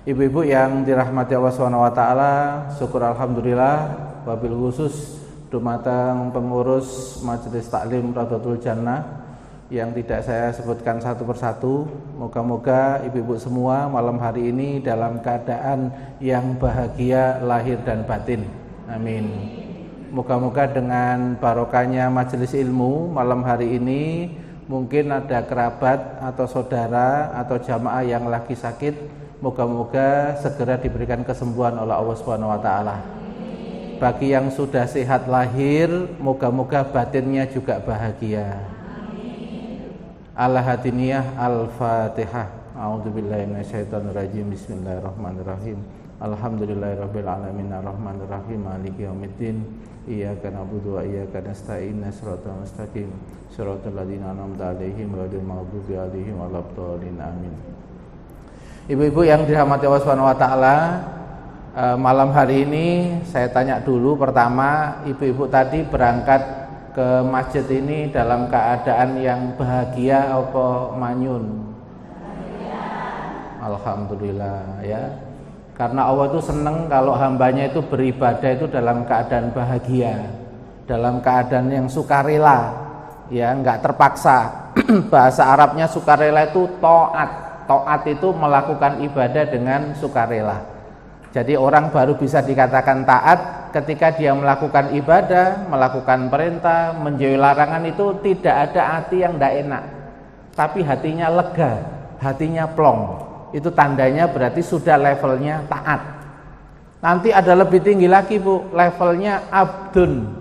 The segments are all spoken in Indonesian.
Ibu-ibu yang dirahmati Allah SWT, syukur alhamdulillah wabil khusus dumateng pengurus Majelis Taklim Radhatul Jannah yang tidak saya sebutkan satu persatu. Moga-moga ibu-ibu semua malam hari ini dalam keadaan yang bahagia lahir dan batin. Amin. Moga-moga dengan barokahnya majelis ilmu malam hari ini, mungkin ada kerabat atau saudara atau jamaah yang lagi sakit, moga-moga segera diberikan kesembuhan oleh Allah Subhanahu wa taala. Bagi yang sudah sehat lahir, moga-moga batinnya juga bahagia. Al-Hadiniyah Al-Fatihah. A'udzubillahi minasyaitonirrajim. Bismillahirrahmanirrahim. Alhamdulillahirabbil alamin arrahmanirrahim maliki yaumiddin. Iyyaka na'budu wa iyyaka nasta'in. Shiratal mustaqim. Shiratal ladzina an'amta 'alaihim ghairil maghdubi 'alaihim waladdallin. Amin. Ibu-ibu yang dirahmati Allah Subhanahu wa taala, malam hari ini saya tanya dulu pertama, ibu-ibu tadi berangkat ke masjid ini dalam keadaan yang bahagia apa manyun? Alhamdulillah ya. Karena Allah itu senang kalau hambanya itu beribadah itu dalam keadaan bahagia, dalam keadaan yang sukarela, ya, enggak terpaksa. Bahasa Arabnya sukarela itu taat. Taat itu melakukan ibadah dengan sukarela. Jadi orang baru bisa dikatakan taat ketika dia melakukan ibadah, melakukan perintah, menjauhi larangan itu tidak ada hati yang tidak enak, tapi hatinya lega, hatinya plong. Itu tandanya berarti sudah levelnya taat. Nanti ada lebih tinggi lagi, Bu, levelnya abdun.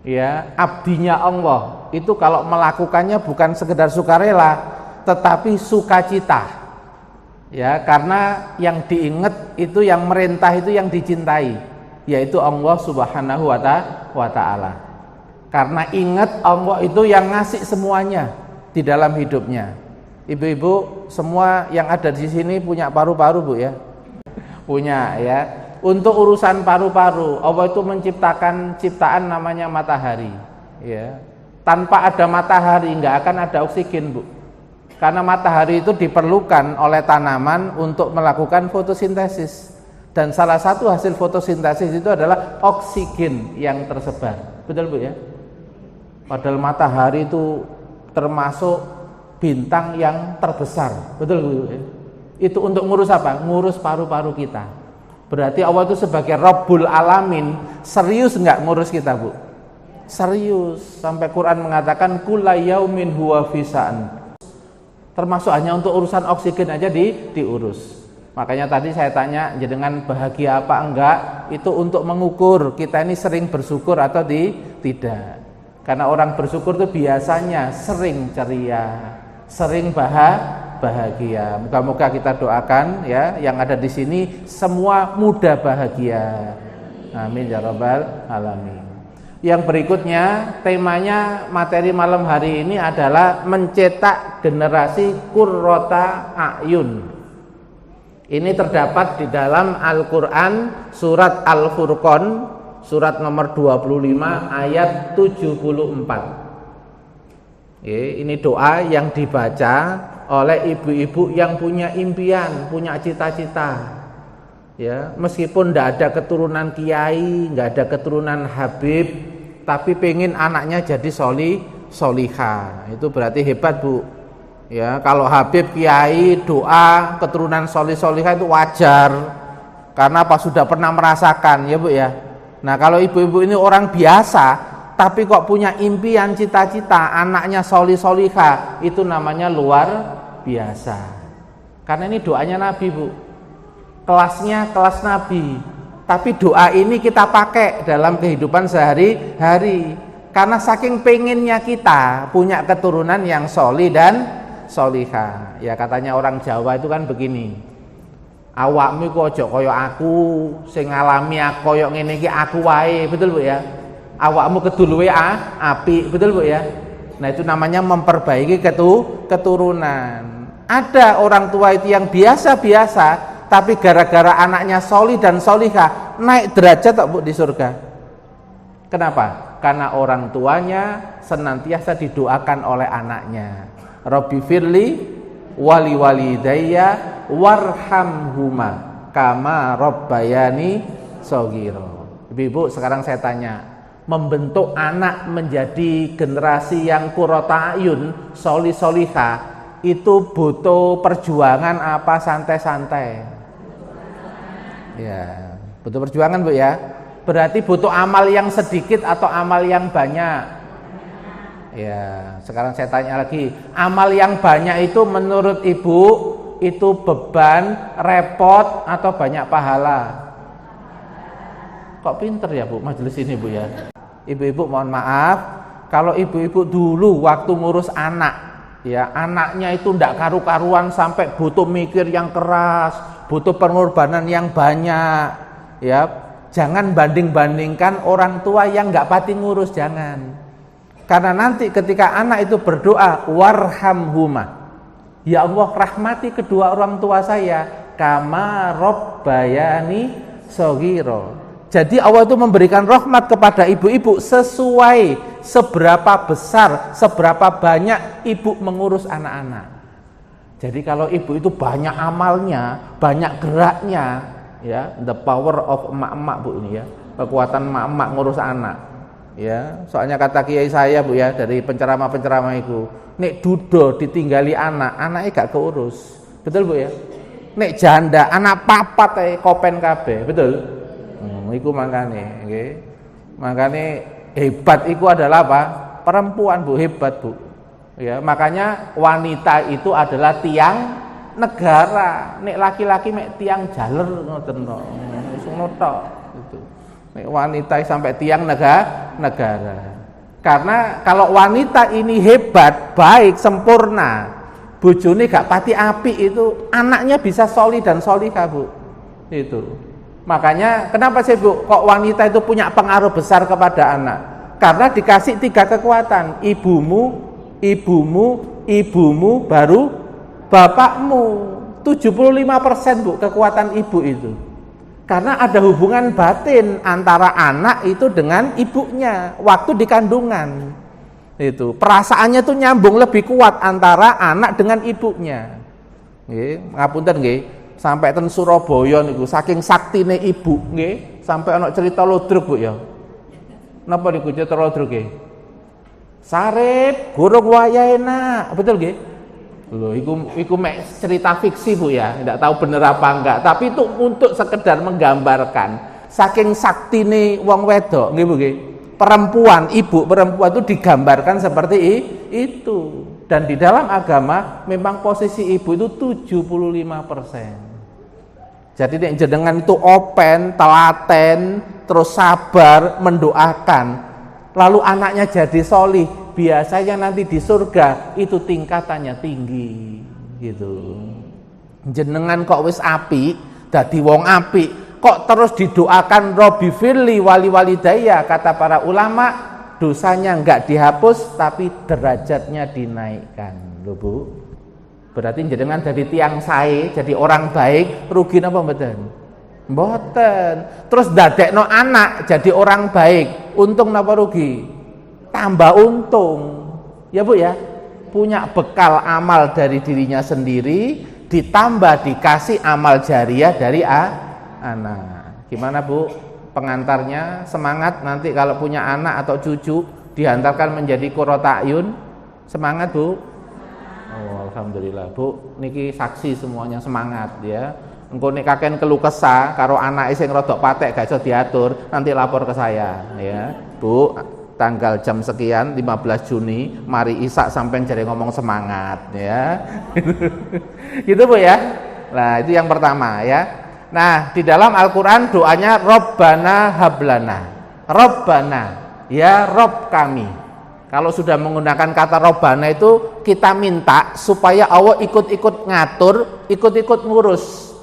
Ya, abdinya Allah. Itu kalau melakukannya bukan sekedar sukarela, tetapi sukacita. Ya, karena yang diingat itu, yang merintah itu yang dicintai, yaitu Allah Subhanahu wa taala. Karena ingat Allah itu yang ngasih semuanya di dalam hidupnya. Ibu-ibu semua yang ada di sini punya paru-paru, Bu, ya? Punya, ya. Untuk urusan paru-paru, Allah itu menciptakan ciptaan namanya matahari, ya. Tanpa ada matahari enggak akan ada oksigen, Bu. Karena matahari itu diperlukan oleh tanaman untuk melakukan fotosintesis. Dan salah satu hasil fotosintesis itu adalah oksigen yang tersebar. Betul, Bu, ya? Padahal matahari itu termasuk bintang yang terbesar. Betul, Bu, ya? Itu untuk ngurus apa? Ngurus paru-paru kita. Berarti Allah itu sebagai Rabbul Alamin serius enggak ngurus kita, Bu? Serius. Sampai Quran mengatakan kulla yaumin huwa fisa'an. Termasuk hanya untuk urusan oksigen aja diurus. Makanya tadi saya tanya, dengan bahagia apa enggak, itu untuk mengukur kita ini sering bersyukur atau tidak. Karena orang bersyukur itu biasanya sering ceria, sering bahagia. Moga-moga kita doakan, ya, yang ada di sini semua mudah bahagia. Amin ya rabbal alamin. Yang berikutnya, temanya materi malam hari ini adalah mencetak generasi qurrata a'yun. Ini terdapat di dalam Al-Qur'an surat Al-Furqan, surat nomor 25 ayat 74. Ini doa yang dibaca oleh ibu-ibu yang punya impian, punya cita-cita. Ya, meskipun tidak ada keturunan kiai, nggak ada keturunan habib, tapi pengen anaknya jadi solihah. Itu berarti hebat, Bu. Ya, kalau habib, kiai, doa keturunan solihah itu wajar. Karena apa? Sudah pernah merasakan, ya, Bu, ya. Nah, kalau ibu-ibu ini orang biasa, tapi kok punya impian, cita-cita anaknya solihah, itu namanya luar biasa. Karena ini doanya Nabi, Bu. Kelasnya kelas Nabi. Tapi doa ini kita pakai dalam kehidupan sehari-hari. Karena saking pengennya kita punya keturunan yang solih dan solihah. Ya, katanya orang Jawa itu kan begini, awakmu kok aja kaya aku, sing ngalami aku kaya ngene iki aku wae. Betul, Bu, ya? Awakmu keduluwe apik. Betul, Bu, ya? Nah, itu namanya memperbaiki keturunan. Ada orang tua itu yang biasa-biasa, tapi gara-gara anaknya solih dan solihah naik derajat, Bu, di surga. Kenapa? Karena orang tuanya senantiasa didoakan oleh anaknya. Rabbi firli wali walidayya warhamhuma kama rabbayani shaghira. Ibu-ibu, sekarang saya tanya, membentuk anak menjadi generasi yang qurrata ayun, solih-solihah, itu butuh perjuangan apa santai-santai? Ya, butuh perjuangan, Bu ya. Berarti butuh amal yang sedikit atau amal yang banyak? Ya, sekarang saya tanya lagi, amal yang banyak itu menurut Ibu itu beban, repot atau banyak pahala? Kok pinter ya Bu majelis ini Bu ya? Ibu-ibu mohon maaf, kalau ibu-ibu dulu waktu ngurus anak, ya anaknya itu ndak karu-karuan sampai butuh mikir yang keras, butuh pengorbanan yang banyak, ya jangan banding-bandingkan orang tua yang nggak pati ngurus, jangan. Karena nanti ketika anak itu berdoa, warhamhuma, ya Allah rahmati kedua orang tua saya, kama rabbayani shaghira. Jadi Allah itu memberikan rahmat kepada ibu-ibu sesuai seberapa besar, seberapa banyak ibu mengurus anak-anak. Jadi kalau ibu itu banyak amalnya, banyak geraknya, ya, the power of emak-emak Bu ini ya, kekuatan emak-emak ngurus anak. Ya, soalnya kata kiai saya Bu ya, dari penceramah-penceramah itu, nek dudo ditinggali anak, anaknya gak keurus. Betul Bu ya? Nek janda, anak papat kopen kabeh, betul? Iku makane, nggih. Makane hebat iku adalah apa? Perempuan Bu, hebat Bu. Ya, makanya wanita itu adalah tiang negara. Nek laki-laki mek tiang jaler ngoten tok. Ngono tok gitu. Nek wanita sampai tiang negara. Karena kalau wanita ini hebat, baik, sempurna, bojone gak pati apik itu, anaknya bisa solih dan solihah Bu. Itu. Makanya kenapa sih Bu kok wanita itu punya pengaruh besar kepada anak? Karena dikasih 3 kekuatan, ibumu baru bapakmu. 75% Bu kekuatan ibu itu. Karena ada hubungan batin antara anak itu dengan ibunya waktu di kandungan. Itu perasaannya tuh nyambung lebih kuat antara anak dengan ibunya. Nggih, ngapunten nggih. Sampai ten Surabaya niku saking saktine ibu nggih, sampai ana cerita ludruk Bu ya. Napa niku cerita ludruk nggih? Sarip gurung wayahe nak, betul nggih? Lho iku mek cerita fiksi Bu ya, enggak tahu bener apa enggak, tapi itu untuk sekedar menggambarkan saking saktine wong wedok nggih Bu nggih. Perempuan, ibu perempuan itu digambarkan seperti itu. Dan di dalam agama memang posisi ibu itu 75%. Jadi nek jenengan itu open, telaten, terus sabar, mendoakan, lalu anaknya jadi solih, biasanya nanti di surga itu tingkatannya tinggi, gitu. Jenengan kok wis apik, dadi wong apik, kok terus didoakan Robbi firli wali walidayya, kata para ulama, dosanya enggak dihapus tapi derajatnya dinaikkan, lho Bu. Berarti jenengan dari tiang sae, jadi orang baik, rugi napa mboten? Mboten. Terus dadekno anak jadi orang baik, untung napa rugi? Tambah untung. Ya Bu ya. Punya bekal amal dari dirinya sendiri, ditambah dikasih amal jariah dari anak. Gimana Bu? Pengantarnya semangat nanti kalau punya anak atau cucu dihantarkan menjadi qurrata ayun. Semangat Bu. Oh, alhamdulillah Bu, niki saksi semuanya semangat ya. Engko nek kaken keluh kesah karo anake sing rodok patek gak iso diatur, nanti lapor ke saya ya. Bu, tanggal jam sekian 15 Juni mari isak sampean jare ngomong semangat ya. Gitu Bu ya. Nah, itu yang pertama ya. Nah, di dalam Al-Qur'an doanya Rabbana hablana. Rabbana, ya Rob kami. Kalau sudah menggunakan kata Rabbana itu kita minta supaya Allah ikut-ikut ngatur, ikut-ikut ngurus.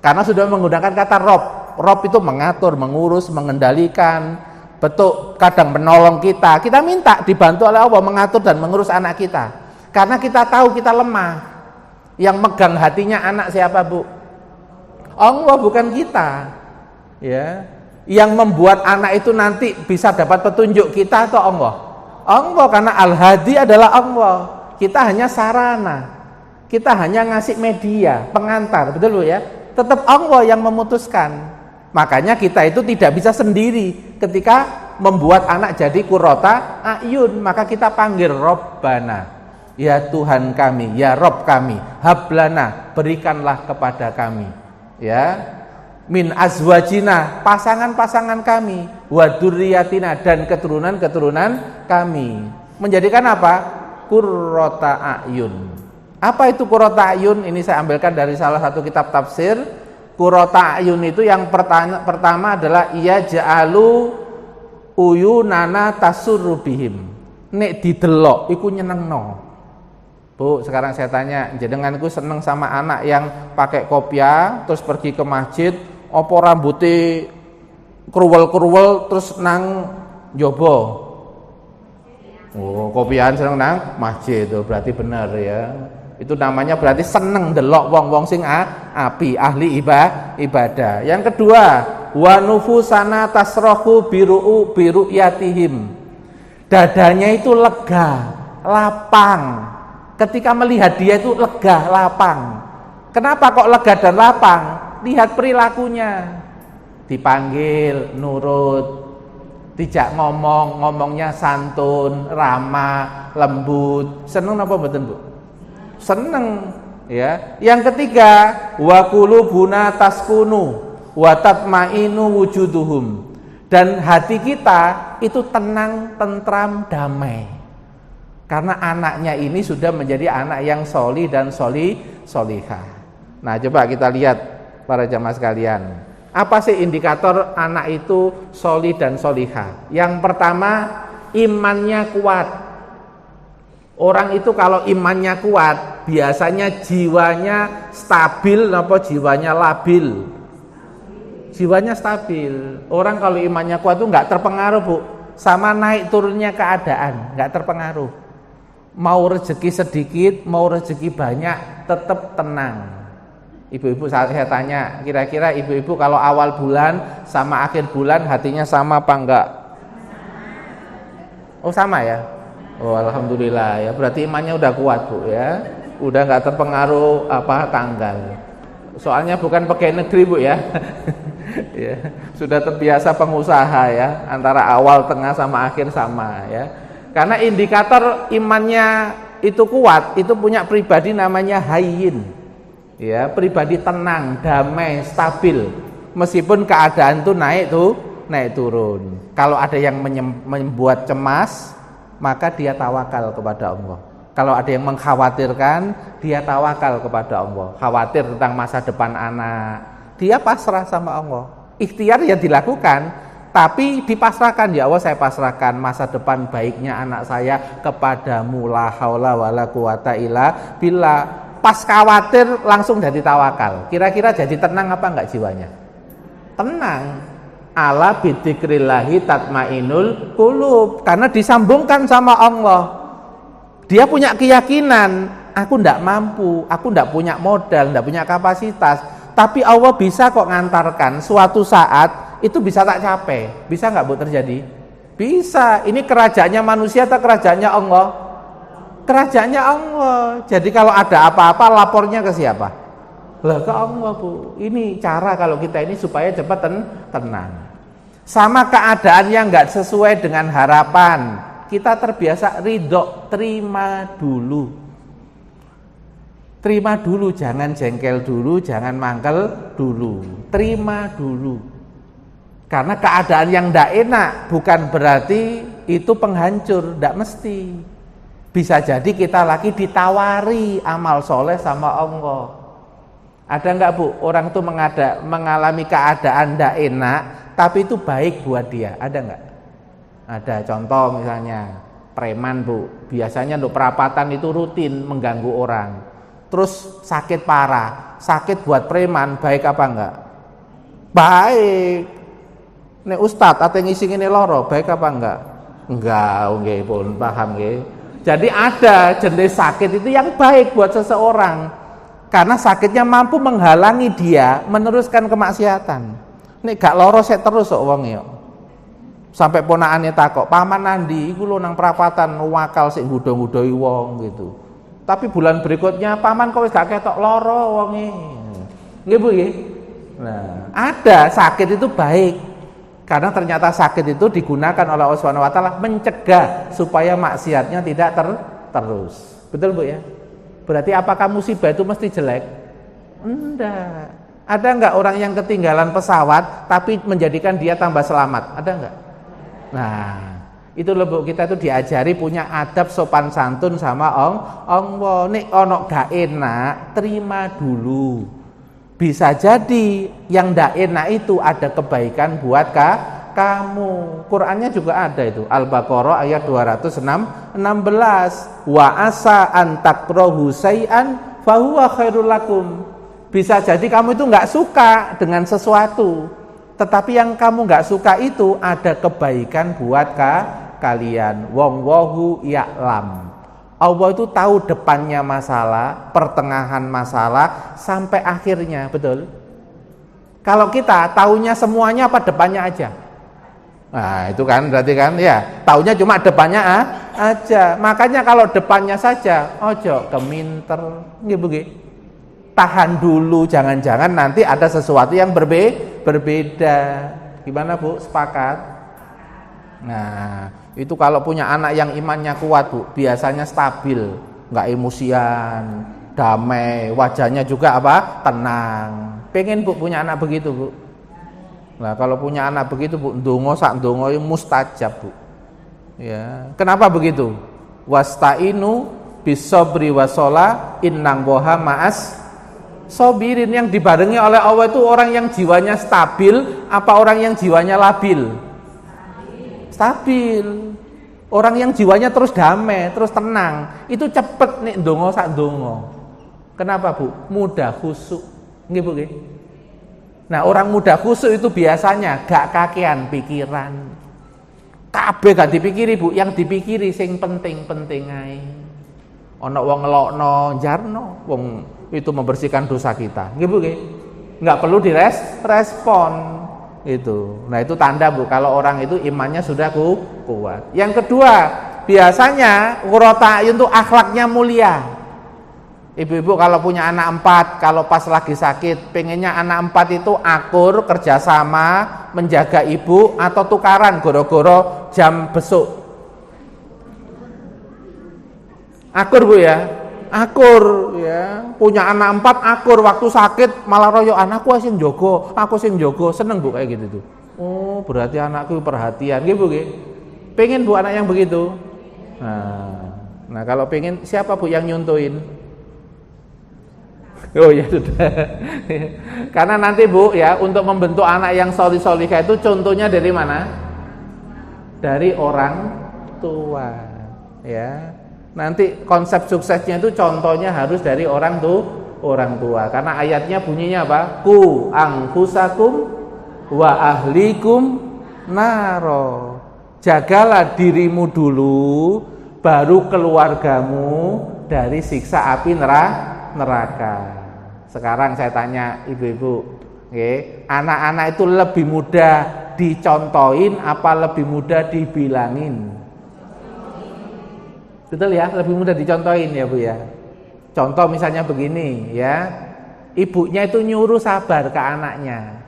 Karena sudah menggunakan kata Rob. Rob itu mengatur, mengurus, mengendalikan, betul kadang menolong kita. Kita minta dibantu oleh Allah mengatur dan mengurus anak kita. Karena kita tahu kita lemah. Yang megang hatinya anak siapa Bu? Allah, bukan kita. Ya. Yang membuat anak itu nanti bisa dapat petunjuk kita atau Allah? Allah, karena Al-Hadi adalah Allah. Kita hanya sarana. Kita hanya ngasih media, pengantar, betul Bu ya? Tetap Allah yang memutuskan. Makanya kita itu tidak bisa sendiri ketika membuat anak jadi qurrata a'yun, maka kita panggil Rabbana, ya Tuhan kami, ya Rabb kami, hablana, berikanlah kepada kami, ya, min azwajina, pasangan-pasangan kami, wa dzurriyyatina, dan keturunan-keturunan kami. Menjadikan apa? Qurrata a'yun. Apa itu qurrata a'yun? Ini saya ambilkan dari salah satu kitab tafsir. Qurrata a'yun itu yang pertama adalah iya ja'alu uyunana tasurru bihim. Nek didelok iku nyenengno. Bu, sekarang saya tanya, jenenganku seneng sama anak yang pakai kopiah terus pergi ke masjid, apa rambutnya kruwel-kruwel terus nang jobo? Oh, kopiahan seneng nang masjid, itu berarti benar ya. Itu namanya berarti seneng delok wong-wong sing api, ahli ibadah. Yang kedua, wa nufusana tasrahu biru'yatihim. Dadanya itu lega, lapang. Ketika melihat dia itu lega, lapang. Kenapa kok lega dan lapang? Lihat perilakunya. Dipanggil nurut, tidak ngomongnya santun, ramah, lembut. Seneng apa mboten, Bu? Seneng, ya. Yang ketiga, wa qulubuna taskunu wa tatmainu wujuduhum, dan hati kita itu tenang, tentram, damai, karena anaknya ini sudah menjadi anak yang solih dan solihah. Nah, coba kita lihat para jamaah sekalian, apa sih indikator anak itu solih dan solihah? Yang pertama, imannya kuat. Orang itu kalau imannya kuat, biasanya jiwanya stabil apa jiwanya labil? Jiwanya stabil. Orang kalau imannya kuat itu nggak terpengaruh, Bu, sama naik turunnya keadaan, nggak terpengaruh. Mau rezeki sedikit, mau rezeki banyak, tetap tenang. Ibu-ibu, saya tanya, kira-kira ibu-ibu kalau awal bulan sama akhir bulan hatinya sama apa enggak? Oh, sama ya? Oh, alhamdulillah ya, berarti imannya udah kuat, Bu, ya. Udah nggak terpengaruh apa tanggal. Soalnya bukan pegawai negeri, Bu, ya. Ya, sudah terbiasa pengusaha ya, antara awal, tengah sama akhir sama ya. Karena indikator imannya itu kuat, itu punya pribadi namanya hayyin. Ya, pribadi tenang, damai, stabil. Meskipun keadaan tuh naik turun. Kalau ada yang membuat cemas, maka dia tawakal kepada Allah. Kalau ada yang mengkhawatirkan, dia tawakal kepada Allah. Khawatir tentang masa depan anak, dia pasrah sama Allah. Ikhtiar ya dilakukan, tapi dipasrahkan, ya Allah saya pasrahkan masa depan baiknya anak saya kepadamu, la haula wala quwata illa billah. Pas khawatir langsung jadi tawakal. Kira-kira jadi tenang apa enggak jiwanya? Tenang. Ala bidzikrillahi tatmainul qulub, karena disambungkan sama Allah. Dia punya keyakinan, aku ndak mampu, aku ndak punya modal, ndak punya kapasitas, tapi Allah bisa kok ngantarkan. Suatu saat itu bisa tak capai. Bisa nggak, Bu, terjadi? Bisa. Ini kerajaannya manusia atau kerajaannya Allah? Kerajaannya Allah. Jadi kalau ada apa-apa lapornya ke siapa? Lah, ke Allah, Bu. Ini cara kalau kita ini supaya cepat tenang. Sama keadaan yang nggak sesuai dengan harapan, kita terbiasa ridho, terima dulu. Terima dulu, jangan jengkel dulu, jangan mangkel dulu. Terima dulu. Karena keadaan yang ndak enak bukan berarti itu penghancur, ndak mesti. Bisa jadi kita lagi ditawari amal soleh sama Allah. Ada enggak, Bu, orang itu mengalami keadaan ndak enak, tapi itu baik buat dia? Ada enggak? Ada. Contoh misalnya preman, Bu, biasanya untuk perapatan itu rutin mengganggu orang. Terus sakit parah, sakit buat preman, baik apa enggak? Baik. Nek Ustadz ate ngisi ngene loro, baik apa enggak? Enggak, nggih pun paham nggih. Jadi ada jenis sakit itu yang baik buat seseorang. Karena sakitnya mampu menghalangi dia meneruskan kemaksiatan. Nek gak loro sik terus kok wong yo. Sampai ponakane takok, "Paman nandi iku lho nang perapatan wakal sik nggodho-nggodhoi wong," gitu. Tapi bulan berikutnya, "Paman kok wis gak ketok loro wonge." Nggih Bu nggih. Nah, ada sakit itu baik. Karena ternyata sakit itu digunakan oleh Allah Subhanahu wa taala mencegah supaya maksiatnya tidak terus. Betul Bu ya? Berarti apakah musibah itu mesti jelek? Enggak. Ada enggak orang yang ketinggalan pesawat tapi menjadikan dia tambah selamat? Ada enggak? Nah, itu loh Bu, kita itu diajari punya adab sopan santun sama Allah. Nek ono gak enak, terima dulu. Bisa jadi yang ndak enak itu ada kebaikan buat kamu. Qurannya juga ada itu. Al-Baqarah ayat 216. Wa asa an takrahu syai'an fahuwa khairul lakum. Bisa jadi kamu itu nggak suka dengan sesuatu, tetapi yang kamu nggak suka itu ada kebaikan buat kalian. Wallahu ya'lam. Allah itu tahu depannya masalah, pertengahan masalah, sampai akhirnya, betul? Kalau kita taunya semuanya apa depannya aja? Nah itu kan berarti kan ya, taunya cuma depannya aja. Makanya kalau depannya saja, ojo keminter, nggih Bu nggih. Tahan dulu, jangan-jangan nanti ada sesuatu yang berbeda. Gimana Bu? Sepakat? Nah, itu kalau punya anak yang imannya kuat Bu, biasanya stabil, nggak emosian, damai, wajahnya juga apa? Tenang. Pengen Bu punya anak begitu Bu. Nah, kalau punya anak begitu Bu, ndonga sak ndonga mustajab Bu. Ya, kenapa begitu? Wasta'inu bisabri washola innang woha ma'as sobirin. Yang dibarengi oleh Allah itu orang yang jiwanya stabil apa orang yang jiwanya labil? Stabil. Orang yang jiwanya terus damai, terus tenang, itu cepet nih ndonga sak ndonga. Kenapa Bu? Mudah khusyuk. Nggih Bu nggih. Nah, orang mudah khusyuk itu biasanya gak kakean pikiran. Kabeh gak dipikiri Bu, yang dipikiri sing penting-penting ae. Ana wong ngelokno, jarno, wong itu membersihkan dosa kita. Nggih Bu nggih. Enggak perlu direspon. Itu. Nah, itu tanda Bu kalau orang itu imannya sudah kuat. Yang kedua, biasanya qurrata ayun itu akhlaknya mulia. Ibu-ibu kalau punya anak 4, kalau pas lagi sakit, pengennya anak 4 itu akur, kerjasama, menjaga ibu, atau tukaran goro-goro jam besuk. Akur Bu ya, akur ya. Punya anak 4 akur, waktu sakit malah royo anakku sing jogo, aku sing jogo, seneng Bu kayak gitu tuh. Oh berarti anakku perhatian, gitu Bu. Pengen Bu anak yang begitu. Nah kalau pengen siapa Bu yang nyuntuin? Oh ya sudah. Karena nanti Bu ya untuk membentuk anak yang solih-solihah itu contohnya dari mana? Dari orang tua ya. Nanti konsep suksesnya itu contohnya harus dari orang tua. Karena ayatnya bunyinya apa? Ku angfusakum wa ahlikum naro. Jagalah dirimu dulu, baru keluargamu dari siksa api neraka. Sekarang saya tanya ibu-ibu, anak-anak itu lebih mudah dicontohin apa lebih mudah dibilangin? Betul ya, lebih mudah dicontohin ya Bu ya. Contoh misalnya begini ya, ibunya itu nyuruh sabar ke anaknya,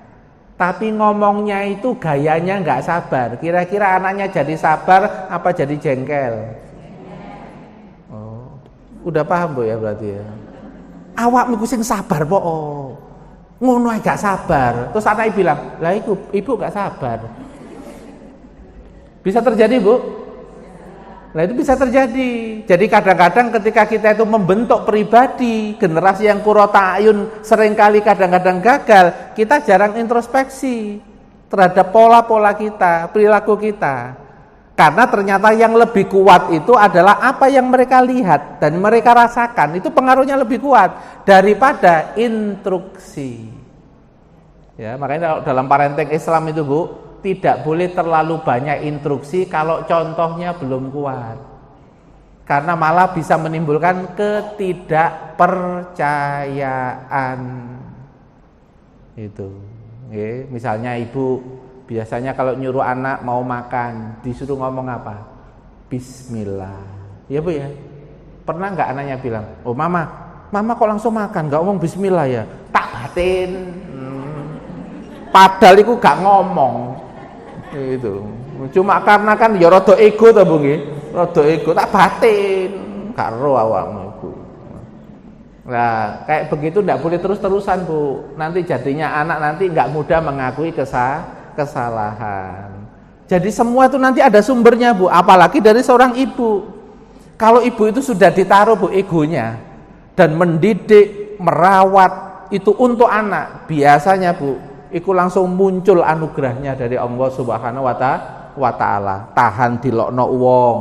tapi ngomongnya itu gayanya nggak sabar. Kira-kira anaknya jadi sabar apa jadi jengkel? Oh, udah paham Bu ya berarti ya. Awakmu sing sabar po, ngono ae gak sabar. Terus anaknya bilang, lah ibu gak sabar. Bisa terjadi Bu? Nah itu bisa terjadi. Jadi kadang-kadang ketika kita itu membentuk pribadi, generasi yang qurrata ayun seringkali kadang-kadang gagal, kita jarang introspeksi terhadap pola-pola kita, perilaku kita. Karena ternyata yang lebih kuat itu adalah apa yang mereka lihat dan mereka rasakan. Itu pengaruhnya lebih kuat daripada instruksi. Ya, makanya dalam parenting Islam itu Bu, tidak boleh terlalu banyak instruksi kalau contohnya belum kuat. Karena malah bisa menimbulkan ketidakpercayaan. Itu. Misalnya ibu biasanya kalau nyuruh anak mau makan, disuruh ngomong apa? Bismillah. Ya Bu ya. Pernah nggak anaknya bilang, "Oh mama kok langsung makan, nggak ngomong bismillah ya?" Tak batin. Padahal iku gak ngomong. Itu. Cuma karena kan ya rada ego to, Bu nggih. Rada ego tak batin, gak ro awakmu iku. Nah, kayak begitu enggak boleh terus-terusan, Bu. Nanti jadinya anak nanti enggak mudah mengakui kesalahan. Jadi semua itu nanti ada sumbernya, Bu, apalagi dari seorang ibu. Kalau ibu itu sudah ditaruh, Bu, egonya dan mendidik, merawat itu untuk anak, biasanya, Bu, itu langsung muncul anugerahnya dari Allah Subhanahu wa taala. Tahan dilokno wong,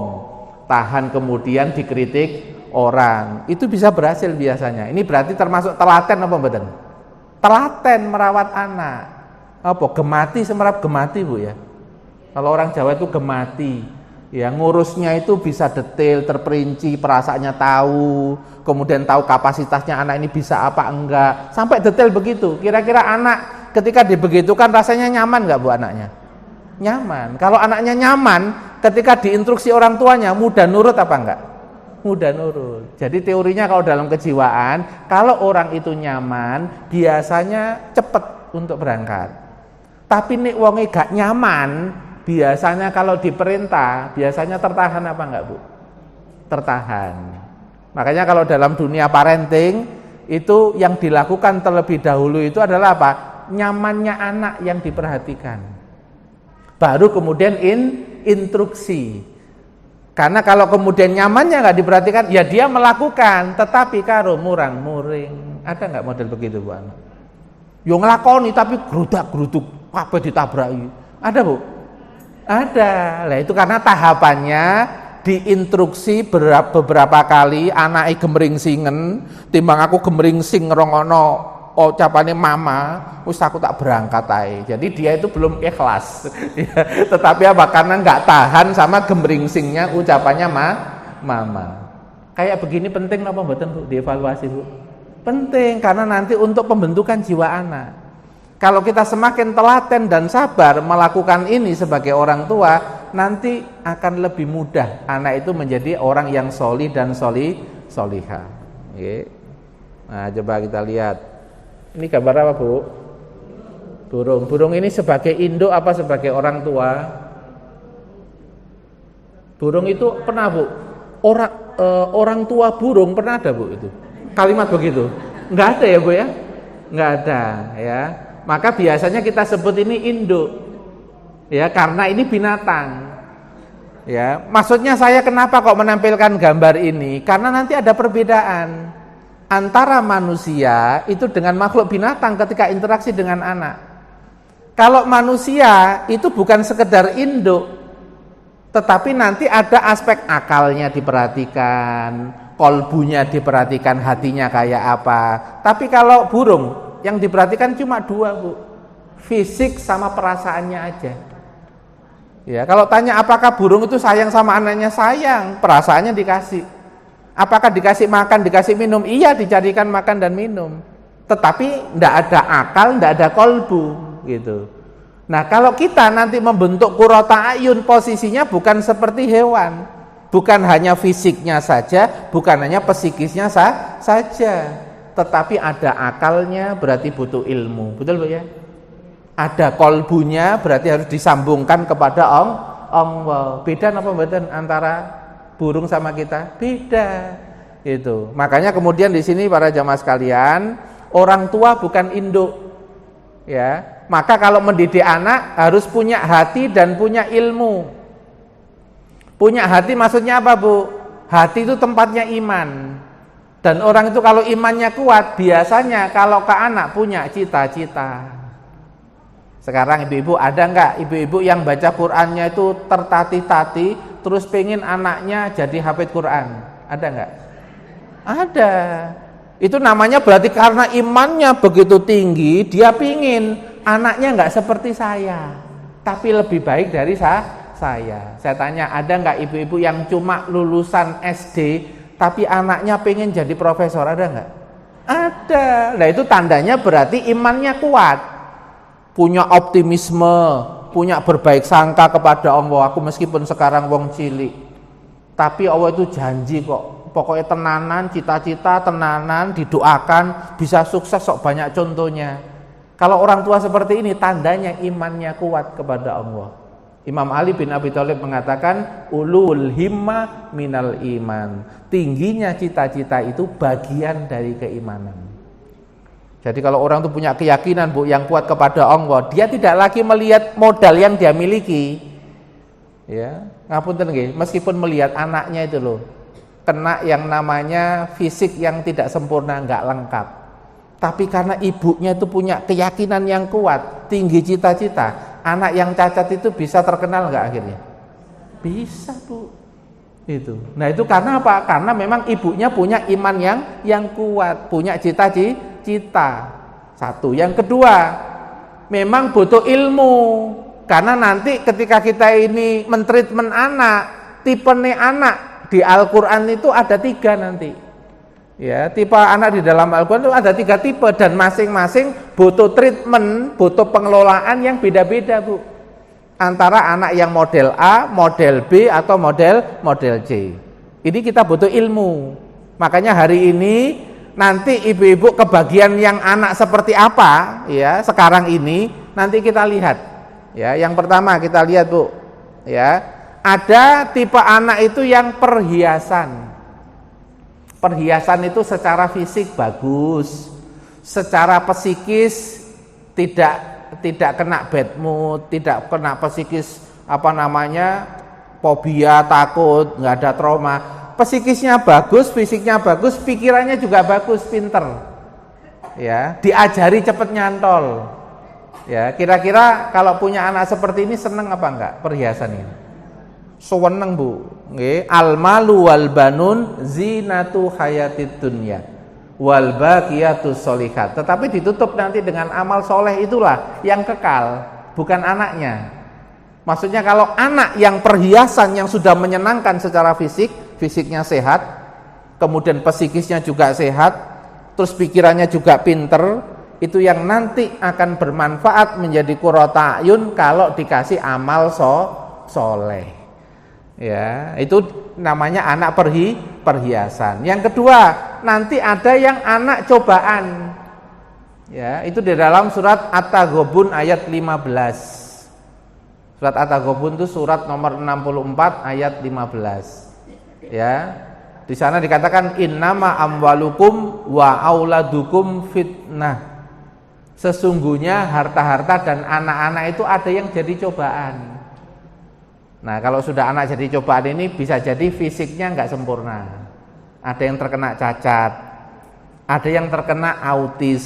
tahan kemudian dikritik orang. Itu bisa berhasil biasanya. Ini berarti termasuk telaten apa mboten? Telaten merawat anak. Apa gemati semerap gemati, Bu ya. Kalau orang Jawa itu gemati, ya ngurusnya itu bisa detail, terperinci, perasaannya tahu, kemudian tahu kapasitasnya anak ini bisa apa enggak, sampai detail begitu. Kira-kira anak ketika dibegitukan rasanya nyaman enggak, Bu, anaknya? Nyaman. Kalau anaknya nyaman, ketika diinstruksi orang tuanya mudah nurut apa enggak? Mudah nurut. Jadi teorinya kalau dalam kejiwaan, kalau orang itu nyaman, biasanya cepat untuk berangkat. Tapi nek wonge gak nyaman, biasanya kalau diperintah, biasanya tertahan apa enggak, Bu? Tertahan. Makanya kalau dalam dunia parenting, itu yang dilakukan terlebih dahulu itu adalah apa? Nyamannya anak yang diperhatikan. Baru kemudian instruksi. Karena kalau kemudian nyamannya nggak diperhatikan, ya dia melakukan, tetapi karo murang-muring. Ada nggak model begitu, Bu anak? Yo ngelakoni tapi gerudak-geruduk, kabeh ditabraki. Ada, Bu? Ada. Lah itu karena tahapannya diinstruksi beberapa kali, anake gemringsingen, timbang aku gemringsing ngrungono ucapane mama, wis aku tak berangkat ae. Jadi dia itu belum ikhlas. Tetapi apa? Karena nggak tahan sama gemringsingnya ucapannya mama. Kayak begini penting apa mboten, Bu, dievaluasi, Bu? Penting karena nanti untuk pembentukan jiwa anak. Kalau kita semakin telaten dan sabar melakukan ini sebagai orang tua, nanti akan lebih mudah anak itu menjadi orang yang solih dan solihah. Nah, coba kita lihat. Ini gambar apa, Bu? Burung. Burung ini sebagai induk apa sebagai orang tua? Burung itu pernah, Bu? Orang tua burung pernah ada, Bu, itu? Kalimat begitu? Enggak ada ya, Bu ya? Enggak ada, ya. Maka biasanya kita sebut ini induk. Ya, karena ini binatang. Ya, maksudnya saya kenapa kok menampilkan gambar ini? Karena nanti ada perbedaan antara manusia itu dengan makhluk binatang ketika interaksi dengan anak. Kalau manusia itu bukan sekedar induk, tetapi nanti ada aspek akalnya diperhatikan, kolbunya diperhatikan, hatinya kayak apa. Tapi kalau burung yang diperhatikan cuma dua, Bu, fisik sama perasaannya aja. Ya, kalau tanya apakah burung itu sayang sama anaknya, sayang, perasaannya dikasih. Apakah dikasih makan, dikasih minum? Iya, dicarikan makan dan minum. Tetapi tidak ada akal, tidak ada kolbu, gitu. Nah, kalau kita nanti membentuk qurrata ayun, posisinya bukan seperti hewan, bukan hanya fisiknya saja, bukan hanya psikisnya saja, tetapi ada akalnya, berarti butuh ilmu, betul, Bu ya? Ada kolbunya, berarti harus disambungkan kepada Allah. Beda apa mboten antara burung sama kita? Beda. Itu. Makanya kemudian di sini para jamaah sekalian, orang tua bukan induk. Ya. Maka kalau mendidik anak harus punya hati dan punya ilmu. Punya hati maksudnya apa, Bu? Hati itu tempatnya iman. Dan orang itu kalau imannya kuat, biasanya kalau ke anak punya cita-cita. Sekarang ibu-ibu ada enggak ibu-ibu yang baca Qur'annya itu tertatih-tatih terus pengen anaknya jadi hafid Quran? Ada enggak? Ada. Itu namanya berarti karena imannya begitu tinggi, dia pingin anaknya enggak seperti saya, tapi lebih baik dari saya. Saya tanya, ada enggak ibu-ibu yang cuma lulusan SD, tapi anaknya pengen jadi profesor? Ada enggak? Ada. Nah itu tandanya berarti imannya kuat, punya optimisme, punya berbaik sangka kepada Allah. Aku meskipun sekarang wong cilik, tapi Allah itu janji kok pokoknya tenanan, cita-cita tenanan, didoakan, bisa sukses sok banyak contohnya. Kalau orang tua seperti ini tandanya imannya kuat kepada Allah. Imam Ali bin Abi Thalib mengatakan ulul himma minal iman. Tingginya cita-cita itu bagian dari keimanan. Jadi kalau orang itu punya keyakinan Bu yang kuat kepada Allah, dia tidak lagi melihat modal yang dia miliki. Ya, ngapunten nggih, meskipun melihat anaknya itu loh kena yang namanya fisik yang tidak sempurna, enggak lengkap. Tapi karena ibunya itu punya keyakinan yang kuat, tinggi cita-cita, anak yang cacat itu bisa terkenal enggak akhirnya? Bisa, Bu. Itu. Nah, itu karena apa? Karena memang ibunya punya iman yang kuat, punya cita-cita. Satu. Yang kedua, memang butuh ilmu. Karena nanti ketika kita ini mentreatment anak, tipenya anak di Al-Quran itu ada 3 nanti. Ya, tipe anak di dalam Al-Quran itu ada 3 tipe dan masing-masing butuh treatment, butuh pengelolaan yang beda-beda, Bu. Antara anak yang model A, model B atau model C. Ini kita butuh ilmu. Makanya hari ini nanti ibu-ibu kebagian yang anak seperti apa, ya, sekarang ini nanti kita lihat. Ya, yang pertama kita lihat, Bu. Ya, ada tipe anak itu yang perhiasan. Perhiasan itu secara fisik bagus, secara psikis tidak kena bad mood, tidak kena psikis fobia, takut, nggak ada trauma. Psikisnya bagus, fisiknya bagus, pikirannya juga bagus, pinter. Ya, diajari cepet nyantol. Ya, kira-kira kalau punya anak seperti ini seneng apa enggak perhiasan ini? Seneng, Bu. Nggih, al-malu wal banun zinatu hayatid dunya wal baqiyatus sholihat. Tetapi ditutup nanti dengan amal soleh itulah yang kekal, bukan anaknya. Maksudnya kalau anak yang perhiasan yang sudah menyenangkan secara fisik, fisiknya sehat, kemudian psikisnya juga sehat, terus pikirannya juga pinter, itu yang nanti akan bermanfaat menjadi qurrata ayun kalau dikasih amal soleh. Ya, itu namanya anak perhiasan. Yang kedua, nanti ada yang anak cobaan. Ya, itu di dalam surat At-Taghabun ayat 15. Surat At-Taghabun itu surat nomor 64 ayat 15. Ya. Di sana dikatakan innama amwalukum wa auladukum fitnah. Sesungguhnya harta-harta dan anak-anak itu ada yang jadi cobaan. Nah, kalau sudah anak jadi cobaan ini bisa jadi fisiknya enggak sempurna. Ada yang terkena cacat, ada yang terkena autis.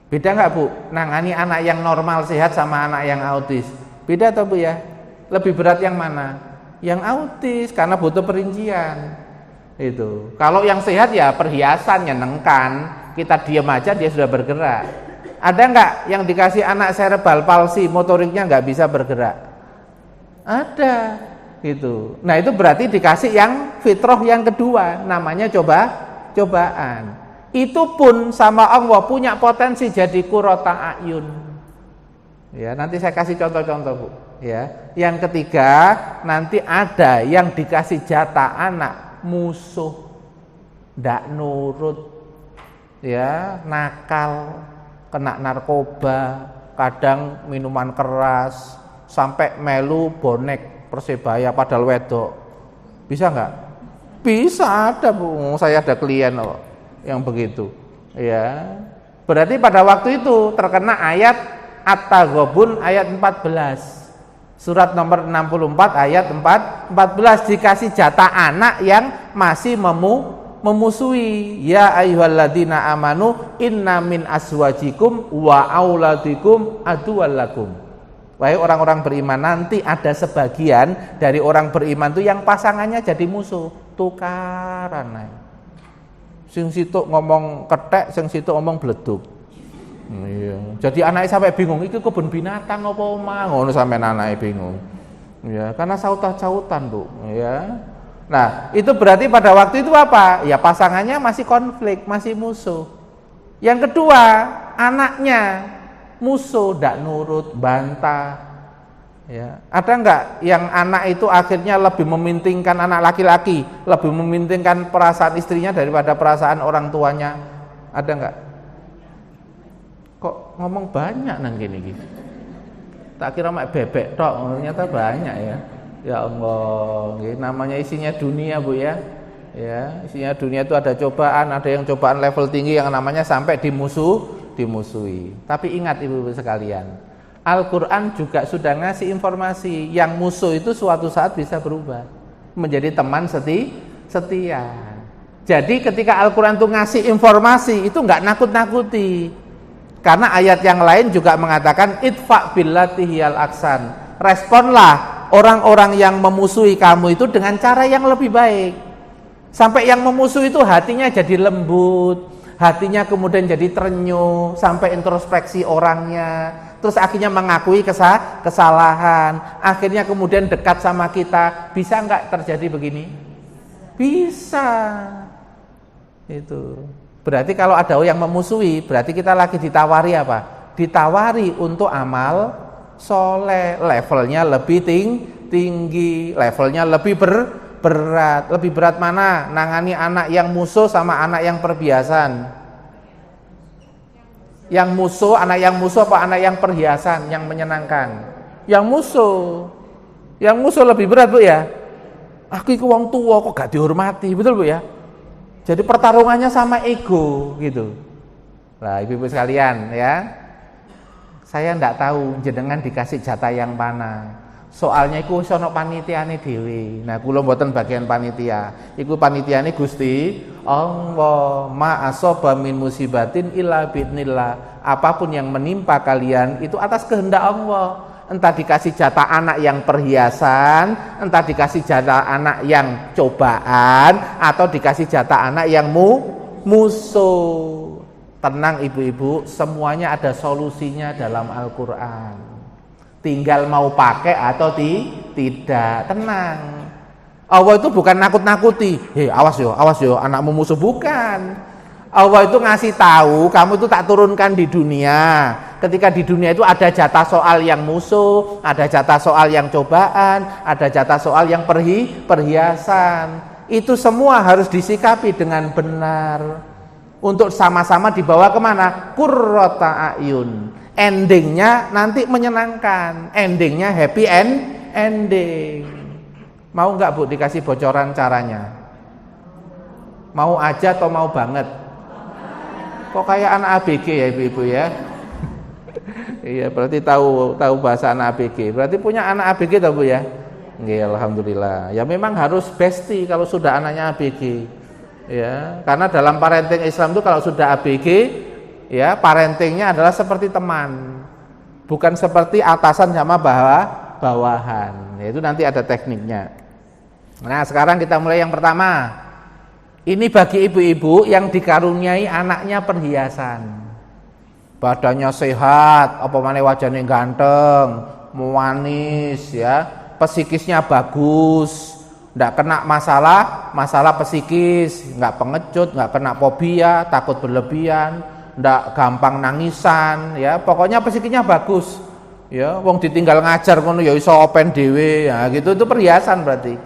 Beda enggak, Bu? Nangani anak yang normal sehat sama anak yang autis. Beda atau Bu ya? Lebih berat yang mana? Yang autis karena butuh perincian. Itu. Kalau yang sehat ya perhiasan, nyenengkan, kita diam aja dia sudah bergerak. Ada enggak yang dikasih anak cerebral palsy, motoriknya enggak bisa bergerak? Ada, gitu. Nah, itu berarti dikasih yang fitrah yang kedua, namanya cobaan. Itu pun sama Allah punya potensi jadi qurrata ayun. Ya, nanti saya kasih contoh-contoh, Bu. Ya. Yang ketiga, nanti ada yang dikasih jatah anak musuh, ndak nurut, ya, nakal, kena narkoba, kadang minuman keras, sampai melu bonek Persebaya padahal wedok. Bisa enggak? Bisa, ada, Bu. Saya ada klien loh yang begitu. Ya. Berarti pada waktu itu terkena ayat At-Taghabun ayat 14. Surat nomor 64 ayat 14 dikasih jatah anak yang masih memusuhi. Ya ayyuhalladzina amanu inna min azwajikum wa auladikum aduwwal lakum. Wahai orang-orang beriman, nanti ada sebagian dari orang beriman itu yang pasangannya jadi musuh, tukaran. Sing situ ngomong ketek, sing situ ngomong bleduk. Iya. Jadi anaknya sampai bingung, iki kebun binatang apa omah, ngono sampai anaknya bingung. Ya, karena sautah-sautan, Bu, ya. Nah, itu berarti pada waktu itu apa? Ya pasangannya masih konflik, masih musuh. Yang kedua, anaknya musuh, ndak nurut, bantah. Ya, ada enggak yang anak itu akhirnya lebih mementingkan anak laki-laki, lebih mementingkan perasaan istrinya daripada perasaan orang tuanya? Ada enggak? Kok ngomong banyak nang gini. Tak kira mak bebek tok, ternyata banyak ya. Ya Allah, namanya isinya dunia, Bu ya. Ya, isinya dunia itu ada cobaan, ada yang cobaan level tinggi yang namanya sampai dimusuhi. Tapi ingat Ibu-ibu sekalian, Al-Quran juga sudah ngasih informasi yang musuh itu suatu saat bisa berubah menjadi teman setia. Jadi ketika Al-Quran itu ngasih informasi itu nggak nakut-nakuti, karena ayat yang lain juga mengatakan idfa billati hiyal ahsan, responlah orang-orang yang memusuhi kamu itu dengan cara yang lebih baik, sampai yang memusuhi itu hatinya jadi lembut, hatinya kemudian jadi terenyuh, sampai introspeksi orangnya, terus akhirnya mengakui kesalahan, akhirnya kemudian dekat sama kita. Bisa enggak terjadi begini? Bisa. Itu berarti kalau ada yang memusuhi, berarti kita lagi ditawari apa? Ditawari untuk amal soleh, levelnya lebih tinggi, levelnya lebih berat. Lebih berat mana? Nangani anak yang musuh sama anak yang perhiasan? Yang musuh, anak yang musuh apa anak yang perhiasan, yang menyenangkan? Yang musuh lebih berat, Bu ya. Aku iku wong tua kok gak dihormati, betul Bu ya? Jadi pertarungannya sama ego gitu. Nah, Ibu-ibu sekalian ya, saya ndak tahu jenengan dikasih jatah yang mana. Soalnya iku sono panitiane dhewe. Nah, kula mboten bagian panitia. Iku panitiane Gusti Allah. Ma asaba min musibatin illa bi'nillah. Apapun yang menimpa kalian itu atas kehendak Allah. Entah dikasih jatah anak yang perhiasan, entah dikasih jatah anak yang cobaan, atau dikasih jatah anak yang musuh. Tenang ibu-ibu, semuanya ada solusinya dalam Al-Quran. Tinggal mau pakai atau tidak. Tenang. Allah itu bukan nakut-nakuti. Hei, awas yo, anakmu musuh, bukan. Allah itu ngasih tahu, kamu itu tak turunkan di dunia. Ketika di dunia itu ada jatah soal yang musuh, ada jatah soal yang cobaan, ada jatah soal yang perhiasan. Itu semua harus disikapi dengan benar. Untuk sama-sama dibawa kemana? Qurrata a'yun. Endingnya nanti menyenangkan. Endingnya happy ending. Mau nggak Bu dikasih bocoran caranya? Mau aja atau mau banget? Kok kayak anak ABG ya ibu-ibu ya? Iya, berarti tahu bahasa anak ABG. Berarti punya anak ABG tahu Bu ya? Nggih, alhamdulillah. Ya memang harus bestie kalau sudah anaknya ABG. Ya, karena dalam parenting Islam itu kalau sudah ABG, ya parentingnya adalah seperti teman. Bukan seperti atasan sama bawahan. Ya, itu nanti ada tekniknya. Nah, sekarang kita mulai yang pertama. Ini bagi ibu-ibu yang dikaruniai anaknya perhiasan. Badannya sehat, apa maneh wajahnya ganteng, manis ya, psikisnya bagus, enggak kena masalah psikis, enggak pengecut, enggak kena fobia, takut berlebihan, enggak gampang nangisan ya, pokoknya psikisnya bagus. Ya, wong ditinggal ngajar ngono ya iso open dhewe, ya gitu, itu perhiasan berarti.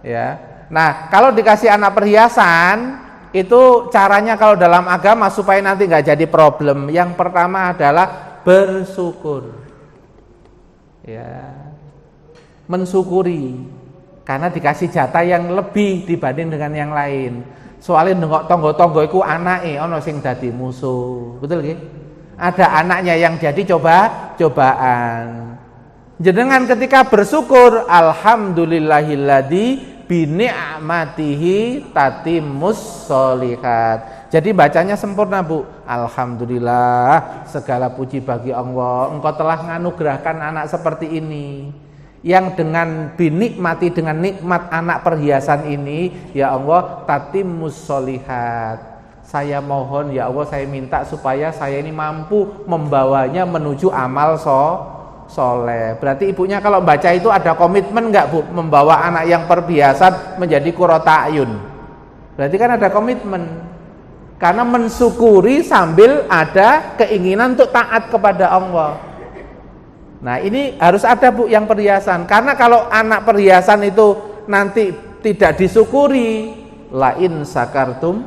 Ya. Nah, kalau dikasih anak perhiasan, itu caranya kalau dalam agama supaya nanti nggak jadi problem. Yang pertama adalah bersyukur, ya, mensyukuri, karena dikasih jatah yang lebih dibanding dengan yang lain. Soalnya nengok tonggo-tonggo iku anake ono sing dadi musuh, betul nggih? Ada anaknya yang jadi cobaan. Jenengan ketika bersyukur, alhamdulillahilladzi bini'matihi tatimmus sholihat. Jadi bacanya sempurna Bu. Alhamdulillah, segala puji bagi Allah, Engkau telah menganugerahkan anak seperti ini, yang dengan binikmati, dengan nikmat anak perhiasan ini, ya Allah, tatimmus sholihat. Saya mohon ya Allah, saya minta supaya saya ini mampu membawanya menuju amal soleh. Berarti ibunya kalau baca itu ada komitmen enggak Bu, membawa anak yang perhiasan menjadi qurrata a'yun? Berarti kan ada komitmen, karena mensyukuri sambil ada keinginan untuk taat kepada Allah. Nah ini harus ada Bu yang perhiasan, karena kalau anak perhiasan itu nanti tidak disyukuri, lain sakartum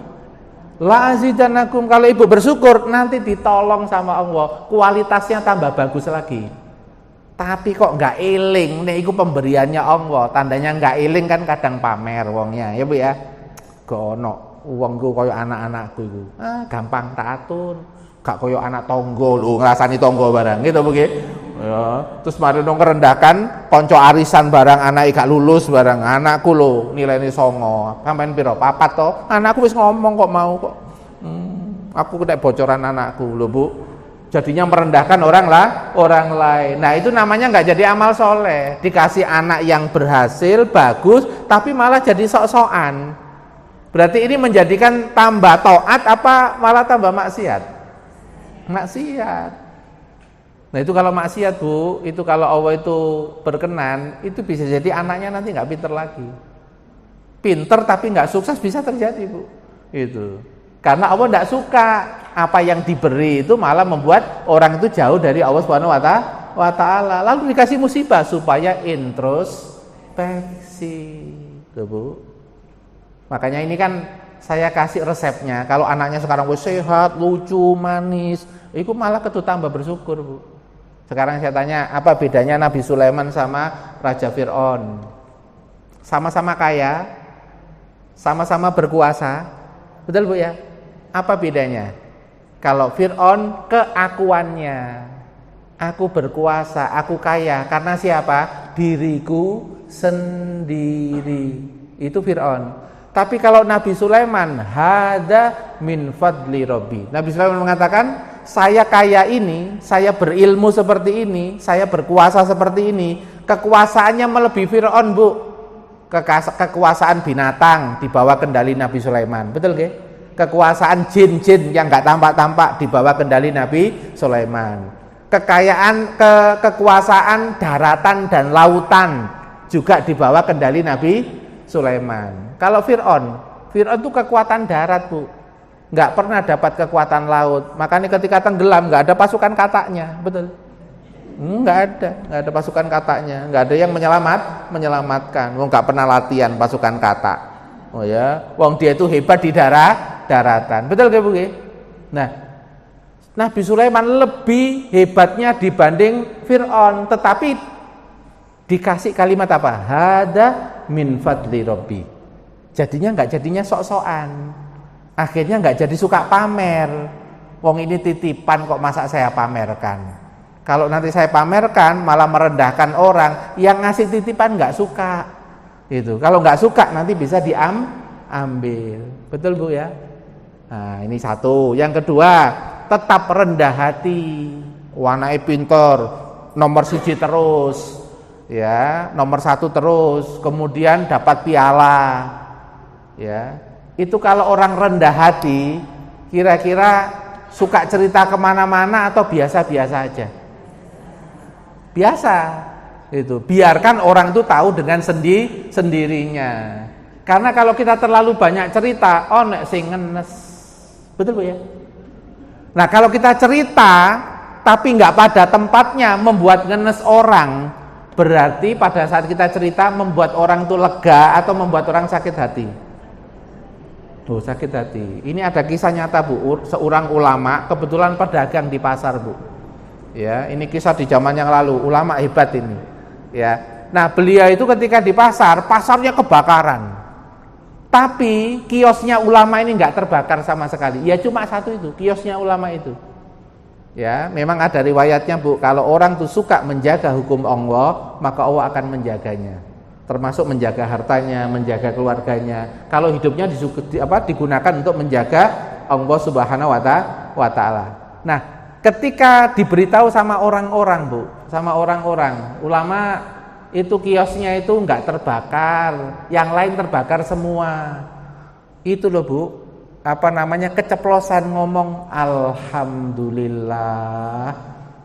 la azidannakum, kalau ibu bersyukur nanti ditolong sama Allah, kualitasnya tambah bagus lagi. Tapi kok nggak eling, nih itu pemberiannya Allah, tandanya nggak eling kan kadang pamer wongnya ya Bu ya. Gono uangku koyo anak-anakku itu, gampang tak atur, gak koyo anak tonggo lu ngerasani tonggo barang gitu Bu ya. Terus mari dong merendahkan konco arisan barang anak gak lulus barang, anakku lo nilainya 9, sampean piro 4 toh, anakku wis ngomong kok mau kok. Aku kena bocoran anakku lo Bu. Jadinya merendahkan orang lain. Nah itu namanya nggak jadi amal soleh. Dikasih anak yang berhasil bagus, tapi malah jadi sok-sokan. Berarti ini menjadikan tambah taat apa malah tambah maksiat? Maksiat. Nah itu kalau maksiat Bu, itu kalau Allah itu berkenan, itu bisa jadi anaknya nanti nggak pinter lagi. Pinter tapi nggak sukses bisa terjadi Bu. Itu. Karena Allah tidak suka apa yang diberi itu malah membuat orang itu jauh dari Allah Subhanahu wa taala. Lalu dikasih musibah supaya introspeksi. Tuh, Bu. Makanya ini kan saya kasih resepnya. Kalau anaknya sekarang sehat, lucu, manis, itu malah ketu tambah bersyukur, Bu. Sekarang saya tanya, apa bedanya Nabi Sulaiman sama Raja Fir'aun? Sama-sama kaya, sama-sama berkuasa. Betul Bu ya? Apa bedanya? Kalau Fir'aun keakuannya, aku berkuasa, aku kaya, karena siapa? Diriku sendiri. Itu Fir'aun. Tapi kalau Nabi Sulaiman, hada min fadli Rabbi. Nabi Sulaiman mengatakan, saya kaya ini, saya berilmu seperti ini, saya berkuasa seperti ini, kekuasaannya melebihi Fir'aun Bu. Kekuasaan binatang di bawah kendali Nabi Sulaiman. Betul nggih? Kekuasaan jin-jin yang nggak tampak-tampak di bawah kendali Nabi Sulaiman. Kekuasaan daratan dan lautan juga di bawah kendali Nabi Sulaiman. Kalau Fir'aun itu kekuatan darat Bu, nggak pernah dapat kekuatan laut. Makanya ketika tenggelam nggak ada pasukan kataknya, betul? Nggak ada pasukan kataknya, nggak ada yang menyelamatkan. Wong nggak pernah latihan pasukan katak. Oh ya, wong dia itu hebat di daratan, betul gak Bu? Nah, Nabi Sulaiman lebih hebatnya dibanding Fir'aun, tetapi dikasih kalimat apa? Hada min fadli Rabbi. Jadinya sok-sokan. Akhirnya nggak jadi suka pamer. Wong ini titipan kok masa saya pamerkan. Kalau nanti saya pamerkan malah merendahkan orang yang ngasih titipan nggak suka. Itu. Kalau nggak suka nanti bisa diambil. Betul Bu ya? Nah, ini satu. Yang kedua, tetap rendah hati. Wanai pinter, nomor 1 terus. Ya, nomor 1 terus, kemudian dapat piala. Ya. Itu kalau orang rendah hati, kira-kira suka cerita kemana-mana atau biasa-biasa aja? Biasa. Itu. Biarkan orang itu tahu dengan sendirinya. Karena kalau kita terlalu banyak cerita, nek sing ngenes. Betul Bu ya? Nah, kalau kita cerita tapi nggak pada tempatnya membuat ngenes orang, berarti pada saat kita cerita membuat orang itu lega atau membuat orang sakit hati. Sakit hati. Ini ada kisah nyata Bu, seorang ulama kebetulan pedagang di pasar Bu. Ya, ini kisah di zaman yang lalu, ulama hebat ini. Ya. Nah, beliau itu ketika di pasarnya kebakaran. Tapi kiosnya ulama ini enggak terbakar sama sekali. Ya cuma satu itu, kiosnya ulama itu. Ya, memang ada riwayatnya Bu, kalau orang tuh suka menjaga hukum Allah, maka Allah akan menjaganya. Termasuk menjaga hartanya, menjaga keluarganya. Kalau hidupnya digunakan untuk menjaga Allah Subhanahu wa taala. Nah, ketika diberitahu sama orang-orang Bu, sama orang-orang, ulama itu kiosnya itu enggak terbakar, yang lain terbakar semua. Itu loh Bu, keceplosan ngomong alhamdulillah.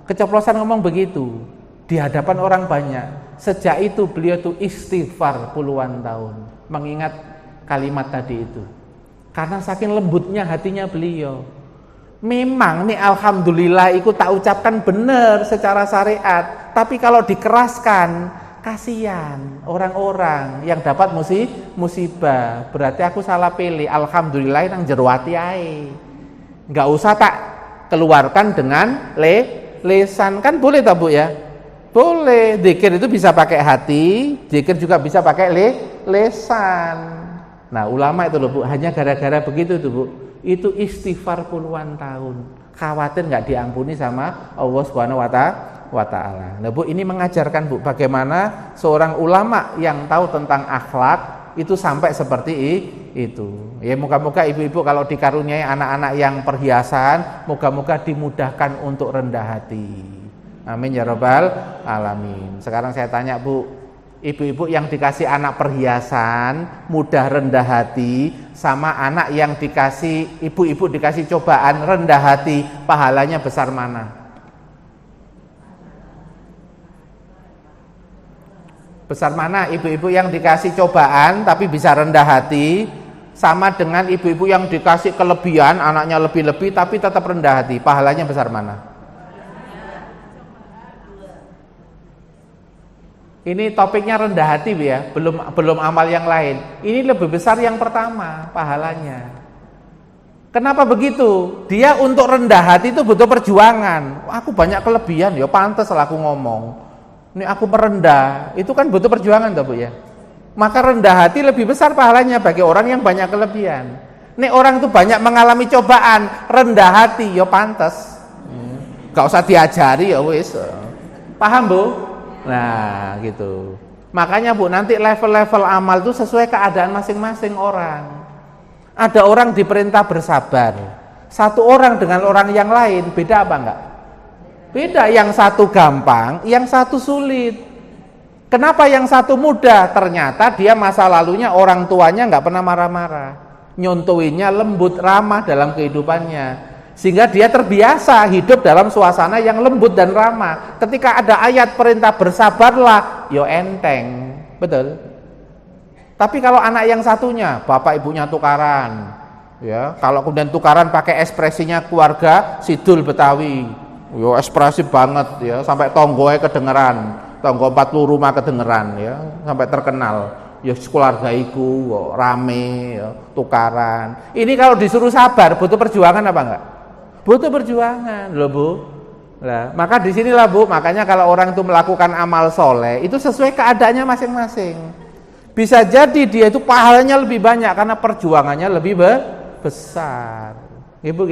Keceplosan ngomong begitu di hadapan orang banyak. Sejak itu beliau tuh istighfar puluhan tahun mengingat kalimat tadi itu. Karena saking lembutnya hatinya beliau. Memang nih alhamdulillah ikut tak ucapkan benar secara syariat, tapi kalau dikeraskan kasihan orang-orang yang dapat musibah. Berarti aku salah pilih. Alhamdulillah nang jero ati ae. Enggak usah tak keluarkan dengan lesan, kan boleh tak Bu ya? Boleh. Zikir itu bisa pakai hati, zikir juga bisa pakai lesan. Nah, ulama itu loh Bu, hanya gara-gara begitu tuh Bu. Itu istighfar puluhan tahun. Khawatir nggak diampuni sama Allah Subhanahu wa ta'ala. Nah Bu, ini mengajarkan Bu bagaimana seorang ulama yang tahu tentang akhlak itu sampai seperti itu. Ya moga-moga ibu-ibu kalau dikaruniai anak-anak yang perhiasan, moga-moga dimudahkan untuk rendah hati. Amin ya rabbal alamin. Sekarang saya tanya Bu, ibu-ibu yang dikasih anak perhiasan, mudah rendah hati, sama anak yang dikasih, ibu-ibu dikasih cobaan rendah hati, pahalanya besar mana? Besar mana ibu-ibu yang dikasih cobaan tapi bisa rendah hati, sama dengan ibu-ibu yang dikasih kelebihan, anaknya lebih-lebih tapi tetap rendah hati, pahalanya besar mana? Ini topiknya rendah hati ya, belum amal yang lain. Ini lebih besar yang pertama pahalanya. Kenapa begitu? Dia untuk rendah hati itu butuh perjuangan. Aku banyak kelebihan, ya pantas lah aku ngomong. Ini aku merendah, itu kan butuh perjuangan toh Bu ya. Maka rendah hati lebih besar pahalanya bagi orang yang banyak kelebihan. Nih orang itu banyak mengalami cobaan, rendah hati, ya pantas. Gak usah diajari ya wis. Paham Bu? Nah gitu. Makanya Bu, nanti level-level amal itu sesuai keadaan masing-masing orang. Ada orang diperintah bersabar. Satu orang dengan orang yang lain beda apa enggak? Beda, yang satu gampang, yang satu sulit. Kenapa yang satu mudah? Ternyata dia masa lalunya orang tuanya enggak pernah marah-marah. Nyontoinnya lembut, ramah dalam kehidupannya. Sehingga dia terbiasa hidup dalam suasana yang lembut dan ramah. Ketika ada ayat perintah bersabarlah, yo enteng, betul. Tapi kalau anak yang satunya, bapak ibunya tukaran, ya, kalau kemudian tukaran pakai ekspresinya keluarga Sidul Betawi, yo ekspresif banget ya, sampai tonggoe kedengeran, tonggo 40 rumah kedengeran ya, sampai terkenal. Ya keluarga iku kok rame ya, tukaran. Ini kalau disuruh sabar butuh perjuangan apa enggak? Butuh perjuangan loh Bu. Nah, maka di sinilah Bu, makanya kalau orang itu melakukan amal soleh itu sesuai keadaannya masing-masing. Bisa jadi dia itu pahalanya lebih banyak karena perjuangannya lebih besar. Ibu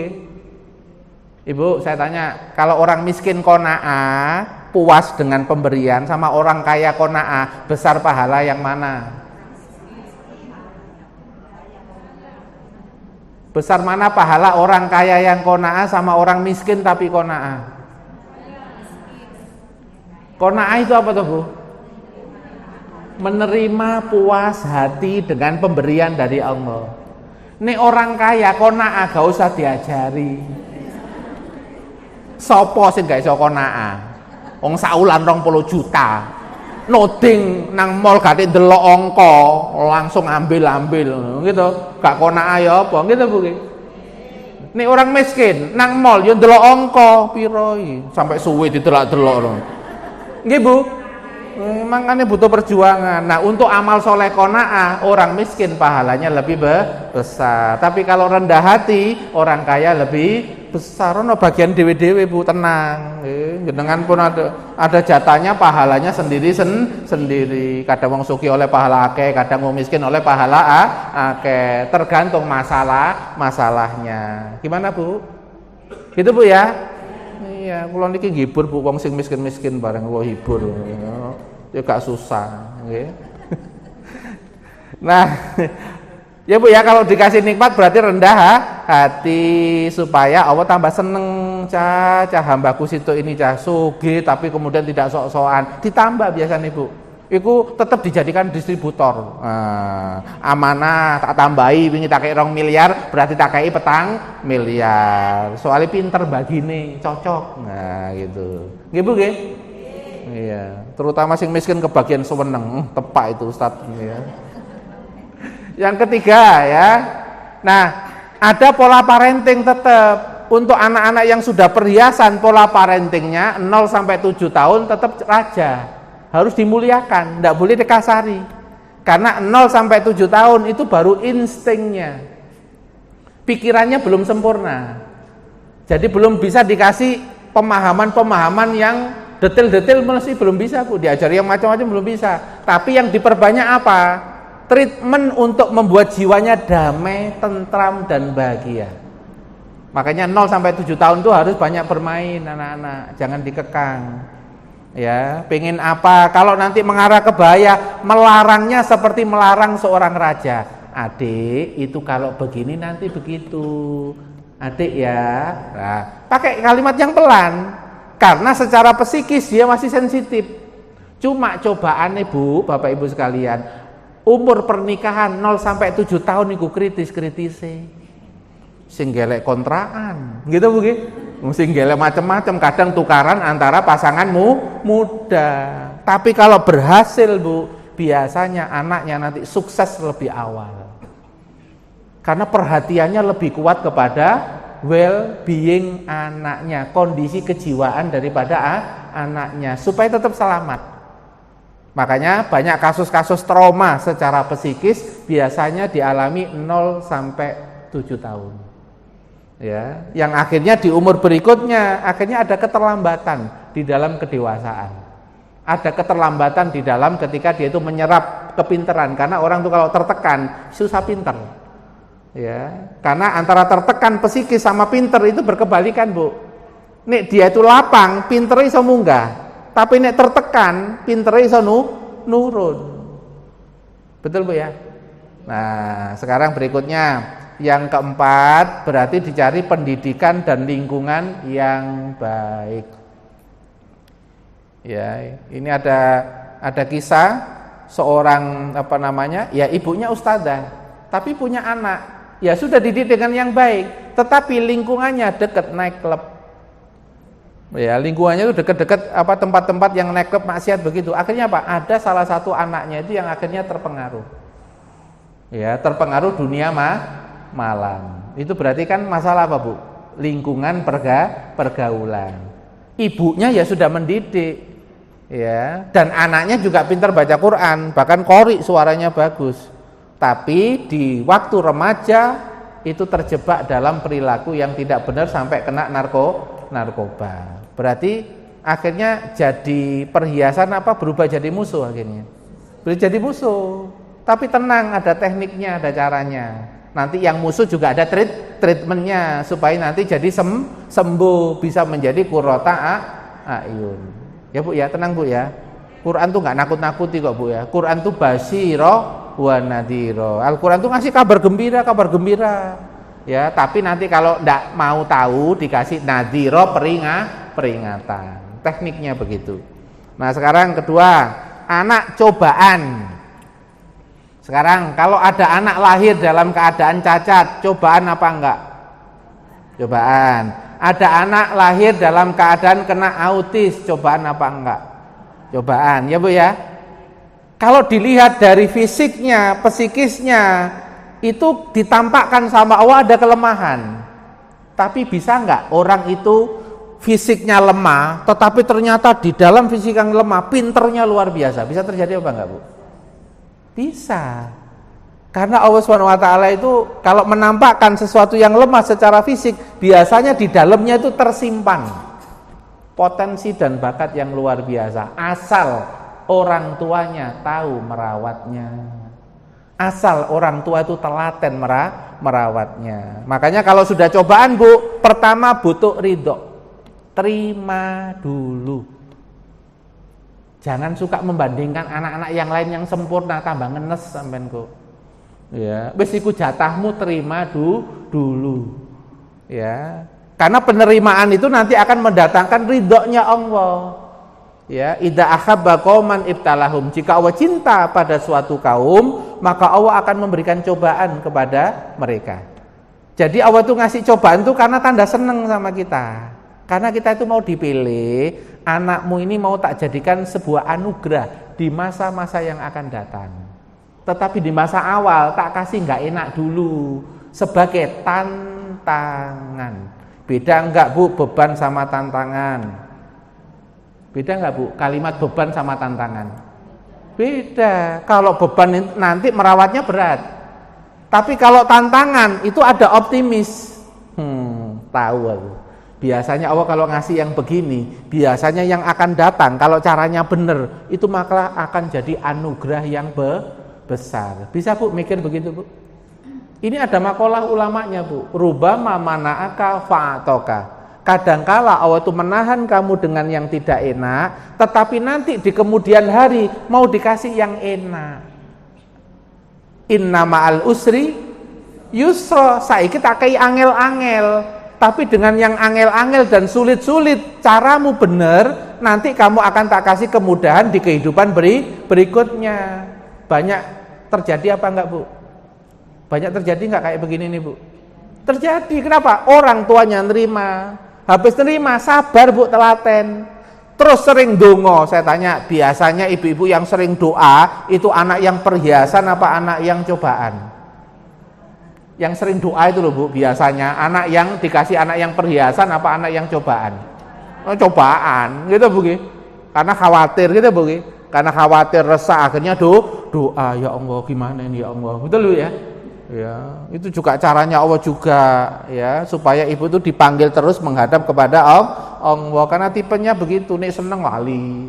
Ibu, saya tanya, kalau orang miskin qanaah puas dengan pemberian sama orang kaya qanaah, besar pahala yang mana? Besar mana pahala orang kaya yang qanaah sama orang miskin tapi qanaah? Qanaah itu apa tuh Bu? Menerima puas hati dengan pemberian dari Allah. Ini orang kaya qanaah gak usah diajari. Sopo sing gak iso qanaah? Wong saulan 20 juta. Noding nang mall gak ndelok angka, langsung ambil gitu. Gak qanaah ya apa gitu Bu. Nek orang miskin nang mall yo ndelok angka piro iki, sampai suwe didelok-delok lho. Nggih Bu. Makanya butuh perjuangan. Nah untuk amal soleh qanaah orang miskin pahalanya lebih besar. Tapi kalau rendah hati orang kaya lebih besar. Ono bagian dewe-dewe Bu, tenang. Jenengan pun ada jatahnya pahalanya sendiri. Kadang wong sugih oleh pahala akeh, kadang wong miskin oleh pahala akeh. Tergantung masalahnya. Gimana Bu? Gitu Bu ya? Iya, kula niki ngibur Bu, wong sing miskin-miskin bareng kula hibur. Ya gak susah, nggih. Nah, ya Bu ya, kalau dikasih nikmat berarti rendah hati supaya Allah tambah seneng. Cah hambaku situ ini cah sugih tapi kemudian tidak sok-sokan. Ditambah biasanya Bu. Iku tetap dijadikan distributor. Amanah tak tambahi wingi tak kei 2 miliar berarti tak kei 4 miliar. Soalnya pinter bagine, cocok. Nah, gitu. Nggih Bu nggih? Iya, terutama sing miskin kebagian seweneng. Tepak itu Ustaz ya. Yang ketiga ya. Nah, ada pola parenting tetap. untuk anak-anak yang sudah perhiasan, pola parentingnya 0 sampai 7 tahun tetap raja, harus dimuliakan, tidak boleh dikasari. Karena 0 sampai 7 tahun itu baru instingnya, pikirannya belum sempurna, jadi belum bisa dikasih pemahaman-pemahaman yang detail-detail, masih belum bisa Bu, diajari yang macam-macam belum bisa. Tapi yang diperbanyak apa? Treatment untuk membuat jiwanya damai, tentram dan bahagia. Makanya 0 sampai 7 tahun itu harus banyak bermain anak-anak, jangan dikekang. Ya, pengen apa? Kalau nanti mengarah ke bahaya, melarangnya seperti melarang seorang raja. Adik, itu kalau begini nanti begitu. Adik ya. Nah, pakai kalimat yang pelan. Karena secara psikis dia masih sensitif. Cuma cobaan Bu, Bapak Ibu sekalian, umur pernikahan 0 sampai 7 tahun itu kritis-kritis. Sing gelek kontrakan, gitu Bu nggih. Sing gelek macam-macam, kadang tukaran antara pasanganmu muda. Tapi kalau berhasil Bu, biasanya anaknya nanti sukses lebih awal. Karena perhatiannya lebih kuat kepada well-being anaknya, kondisi kejiwaan daripada anaknya, supaya tetap selamat. Makanya banyak kasus-kasus trauma secara psikis biasanya dialami 0 sampai 7 tahun. Ya, yang akhirnya di umur berikutnya akhirnya ada keterlambatan di dalam kedewasaan. Ada keterlambatan di dalam ketika dia itu menyerap kepinteran, karena orang itu kalau tertekan susah pinter. Ya, karena antara tertekan psikis sama pinter itu berkebalikan Bu. Nek dia itu lapang, pinter iso munggah, tapi nek tertekan, pinter iso nurun. Betul Bu ya? Nah, sekarang berikutnya yang keempat, berarti dicari pendidikan dan lingkungan yang baik. Ya, ini ada kisah seorang ya ibunya ustadzah, tapi punya anak. Ya sudah dididik dengan yang baik, tetapi lingkungannya dekat naik klub. Ya, lingkungannya itu dekat-dekat tempat-tempat yang naik klub maksiat begitu. Akhirnya apa? Ada salah satu anaknya itu yang akhirnya terpengaruh. Ya, terpengaruh dunia malam. Itu berarti kan masalah apa Bu? Lingkungan pergaulan. Ibunya ya sudah mendidik. Ya, dan anaknya juga pintar baca Quran, bahkan qori, suaranya bagus. Tapi di waktu remaja itu terjebak dalam perilaku yang tidak benar sampai kena narkoba. Berarti akhirnya jadi perhiasan berubah jadi musuh akhirnya. Jadi musuh. Tapi tenang, ada tekniknya, ada caranya. Nanti yang musuh juga ada treatmentnya supaya nanti jadi sembuh, bisa menjadi qurrata a'yun. Ya Bu ya, tenang Bu ya. Quran tuh nggak nakut-nakuti kok Bu ya. Quran tuh basyira wa nadhira. Al-Quran itu ngasih kabar gembira. Ya, tapi nanti kalau enggak mau tahu dikasih nadhira, peringatan. Tekniknya begitu. Nah, sekarang kedua, anak cobaan. Sekarang kalau ada anak lahir dalam keadaan cacat, cobaan apa enggak? Cobaan. Ada anak lahir dalam keadaan kena autis, cobaan apa enggak? Cobaan, ya Bu ya. Kalau dilihat dari fisiknya, psikisnya, itu ditampakkan sama Allah ada kelemahan. Tapi bisa enggak orang itu fisiknya lemah, tetapi ternyata di dalam fisik yang lemah, pinternya luar biasa? Bisa terjadi apa enggak Bu? Bisa. Karena Allah SWT itu kalau menampakkan sesuatu yang lemah secara fisik, biasanya di dalamnya itu tersimpan potensi dan bakat yang luar biasa, asal orang tuanya tahu merawatnya, asal orang tua itu telaten merawatnya. Makanya kalau sudah cobaan Bu, pertama butuh ridho, terima dulu. Jangan suka membandingkan anak-anak yang lain yang sempurna, tambah ngenes sampean kok. Ya, wis iku jatahmu, terima dulu. Ya. Karena penerimaan itu nanti akan mendatangkan ridhonya Allah. Ya, idza ahabba qauman ibtalahum. Jika Allah cinta pada suatu kaum, maka Allah akan memberikan cobaan kepada mereka. Jadi Allah itu ngasih cobaan itu karena tanda seneng sama kita. Karena kita itu mau dipilih, anakmu ini mau tak jadikan sebuah anugerah di masa-masa yang akan datang. Tetapi di masa awal tak kasih enggak enak dulu sebagai tantangan. Beda enggak Bu beban sama tantangan? Beda enggak Bu kalimat beban sama tantangan? Beda. Kalau beban nanti merawatnya berat. Tapi kalau tantangan itu ada optimis. Tahu aku. Biasanya Allah kalau ngasih yang begini, biasanya yang akan datang kalau caranya benar, itu maka akan jadi anugerah yang besar. Bisa Bu mikir begitu Bu? Ini ada makalah ulamanya Bu. Rubama mana'aka fa'atoka. Kadangkala Allah itu menahan kamu dengan yang tidak enak, tetapi nanti di kemudian hari mau dikasih yang enak. Inna ma'al usri yusra. Saiki tak kei angel-angel. Tapi dengan yang angel-angel dan sulit-sulit, caramu benar, nanti kamu akan tak kasih kemudahan di kehidupan berikutnya. Banyak terjadi apa enggak Bu? Banyak terjadi enggak kayak begini nih Bu? Terjadi, kenapa? Orang tuanya nerima, habis nerima sabar Bu, telaten. Terus sering dongo, saya tanya, biasanya ibu-ibu yang sering doa, itu anak yang perhiasan apa anak yang cobaan? Yang sering doa itu loh Bu, biasanya anak yang dikasih anak yang perhiasan apa anak yang cobaan? Oh, cobaan, gitu Bu. Karena khawatir gitu Bu. Karena khawatir resah akhirnya doa, ya Allah gimana ini ya Allah. Betul Bu ya? Ya, itu juga caranya Allah juga ya, supaya ibu itu dipanggil terus menghadap kepada Allah karena tipenya begitu, nek seneng lali.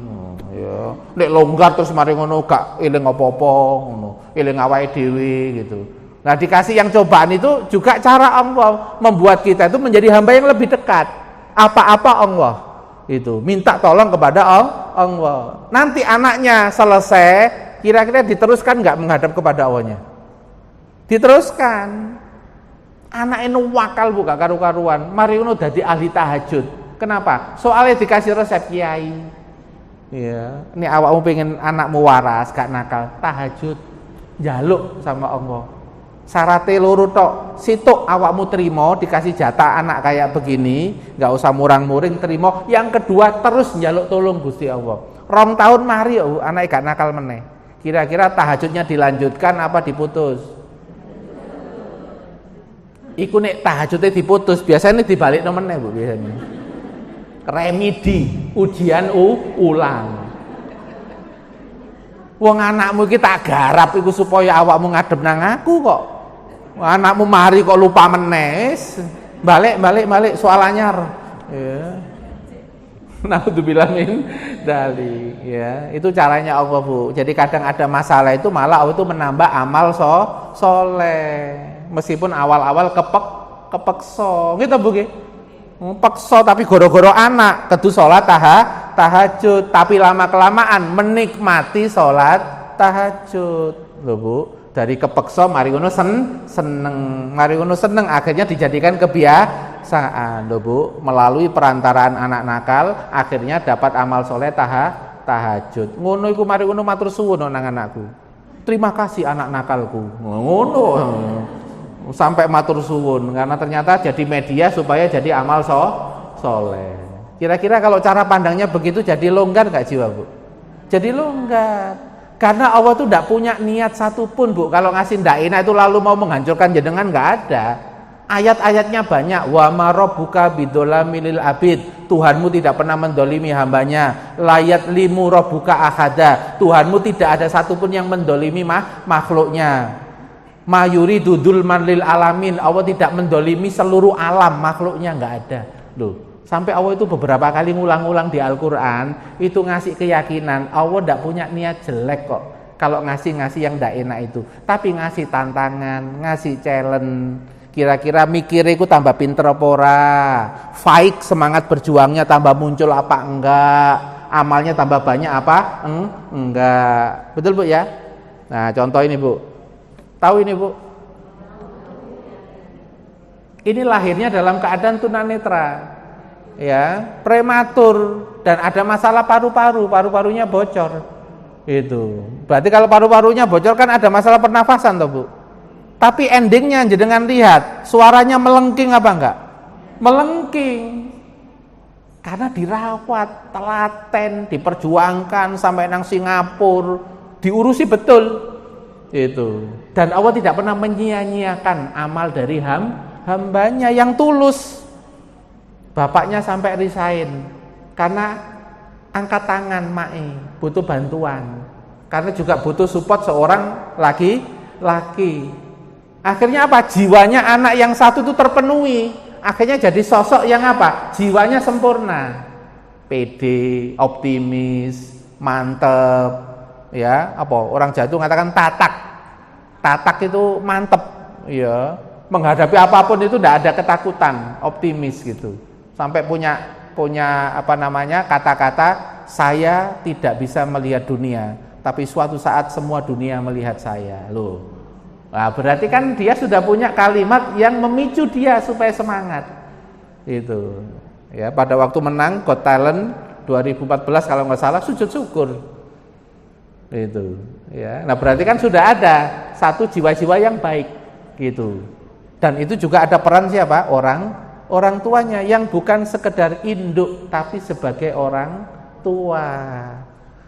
Ya, nek longgar terus mari ngono gak eling apa-apa ngono, eling awake dhewe gitu. Nah, dikasih yang cobaan itu juga cara Allah membuat kita itu menjadi hamba yang lebih dekat. Apa-apa Allah itu minta tolong kepada Allah. Nanti anaknya selesai, kira-kira diteruskan nggak menghadap kepada Allahnya? Diteruskan. Anak ini wakal buka karu-karuan. Mari ngono dadi ahli tahajud. Kenapa? Soalnya dikasih resep kiai. Ya, ini awakmu pengen anakmu waras, gak nakal, tahajud, njaluk sama Allah. Syaratnya loro tok, situk awakmu terima dikasih jatah anak kayak begini, nggak usah murang-muring terima. Yang kedua terus njaluk tolong Gusti Allah. 2 tahun mari anak gak nakal meneh. Kira-kira tahajudnya dilanjutkan apa diputus? Iku nek tahajudnya diputus, biasanya dibalik meneh Bu biasanya. Remedi, ujian ulang. Wong anakmu iki tak garap iku supaya awakmu ngadep nang aku kok. Anakmu mari kok lupa menes. Balik soal anyar. Ya. Naudzubillah min dzalik ya. Itu caranya Allah Bu. Jadi kadang ada masalah itu malah Allah itu menambah amal soleh. Meskipun awal-awal kepeksa. Gitu Bu nggih. Peksa tapi goro-goro anak kedu salat tahajud, tapi lama-kelamaan menikmati salat tahajud. Lho Bu. Dari kepeksa mari ngono seneng akhirnya dijadikan kebiasaan lho Bu, melalui perantaraan anak nakal akhirnya dapat amal soleh tahajud. Ngono iku mari ngono matur suwun nang anakku. Terima kasih anak nakalku. Ngono. Sampai matur suwun karena ternyata jadi media supaya jadi amal soleh. Kira-kira kalau cara pandangnya begitu jadi longgar gak jiwa Bu? Jadi longgar. Karena Allah tuh tidak punya niat satupun Bu. Kalau ngasih ndak enak itu lalu mau menghancurkan jenengan, nggak ada. Ayat-ayatnya banyak. Wa ma rabbuka bidzolamil lil abid. Tuhanmu tidak pernah mendolimi hambanya. Layat limu rabbuka ahada. Tuhanmu tidak ada satupun yang mendolimi makhluknya. Mayuri dudul manlil alamin. Allah tidak mendolimi seluruh alam, makhluknya nggak ada. Loh. Sampai Allah itu beberapa kali ngulang-ulang di Al-Quran itu ngasih keyakinan Allah tidak punya niat jelek kok kalau ngasih yang tidak enak itu, tapi ngasih tantangan, ngasih challenge. Kira-kira mikir itu tambah pinter apa ora, fight semangat berjuangnya tambah muncul apa enggak, amalnya tambah banyak apa enggak. Betul Bu ya? Nah contoh ini Bu, tahu ini Bu, ini lahirnya dalam keadaan tunanetra ya, prematur dan ada masalah paru-parunya bocor. Itu. Berarti kalau paru-parunya bocor kan ada masalah pernafasan toh Bu. Tapi endingnya jenengan lihat, suaranya melengking apa enggak? Melengking. Karena dirawat, telaten, diperjuangkan sampai nang Singapura, diurusi betul. Itu. Dan Allah tidak pernah menyia-nyiakan amal dari hambanya yang tulus. Bapaknya sampai resign karena angkat tangan mae, butuh bantuan. Karena juga butuh support seorang laki-laki. Akhirnya apa? Jiwanya anak yang satu itu terpenuhi. Akhirnya jadi sosok yang apa? Jiwanya sempurna. Pede, optimis, mantep, ya, apa? Orang Jawa itu mengatakan tatak. Tatak itu mantep, ya. Menghadapi apapun itu tidak ada ketakutan, optimis gitu. Sampai punya apa namanya? Kata-kata, saya tidak bisa melihat dunia, tapi suatu saat semua dunia melihat saya. Loh. Nah, berarti kan dia sudah punya kalimat yang memicu dia supaya semangat. Itu. Ya, pada waktu menang Got Talent 2014 kalau nggak salah sujud syukur. Itu. Ya. Nah, berarti kan sudah ada satu jiwa-jiwa yang baik gitu. Dan itu juga ada peran siapa? Orang tuanya yang bukan sekedar induk tapi sebagai orang tua.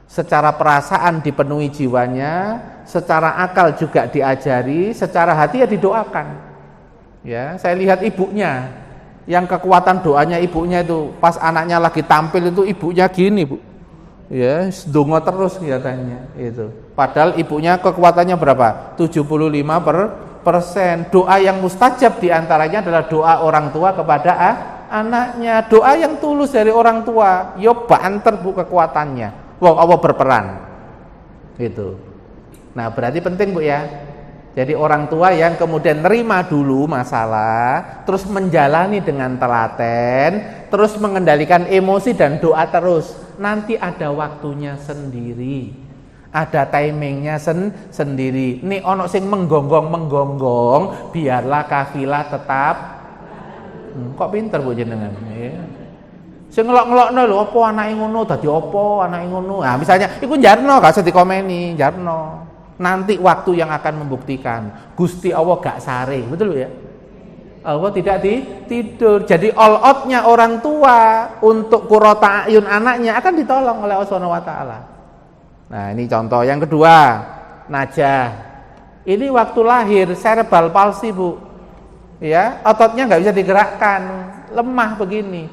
Secara perasaan dipenuhi jiwanya, secara akal juga diajari, secara hati ya didoakan. Ya, saya lihat ibunya yang kekuatan doanya ibunya itu pas anaknya lagi tampil itu ibunya gini, Bu. Ya, dongo terus kelihatannya itu. Padahal ibunya kekuatannya berapa? 75%. Doa yang mustajab diantaranya adalah doa orang tua kepada anaknya. Doa yang tulus dari orang tua. Yo banter Bu kekuatannya. Wong Allah berperan. Itu. Nah, berarti penting Bu ya. Jadi orang tua yang kemudian nerima dulu masalah, terus menjalani dengan telaten, terus mengendalikan emosi dan doa terus. Nanti ada waktunya sendiri. Ada timingnya sendiri. Nih ono sing menggonggong, biarlah kafilah tetap. Kok pinter Bu jenengan? Ya. Sing ngelok-ngelokno lho, apa anake ngono, dadi apa anake ngono. Nah, misalnya iku njarno gak usah dikomeni, njarno. Nanti waktu yang akan membuktikan. Gusti Allah gak sare, betul ya? Allah tidak tidur. Jadi all out-nya orang tua untuk qurrata ayun anaknya akan ditolong oleh Allah Subhanahu wa taala. Nah, ini contoh yang kedua, Najah. Ini waktu lahir cerebral palsy, Bu. Ya, ototnya nggak bisa digerakkan, lemah begini.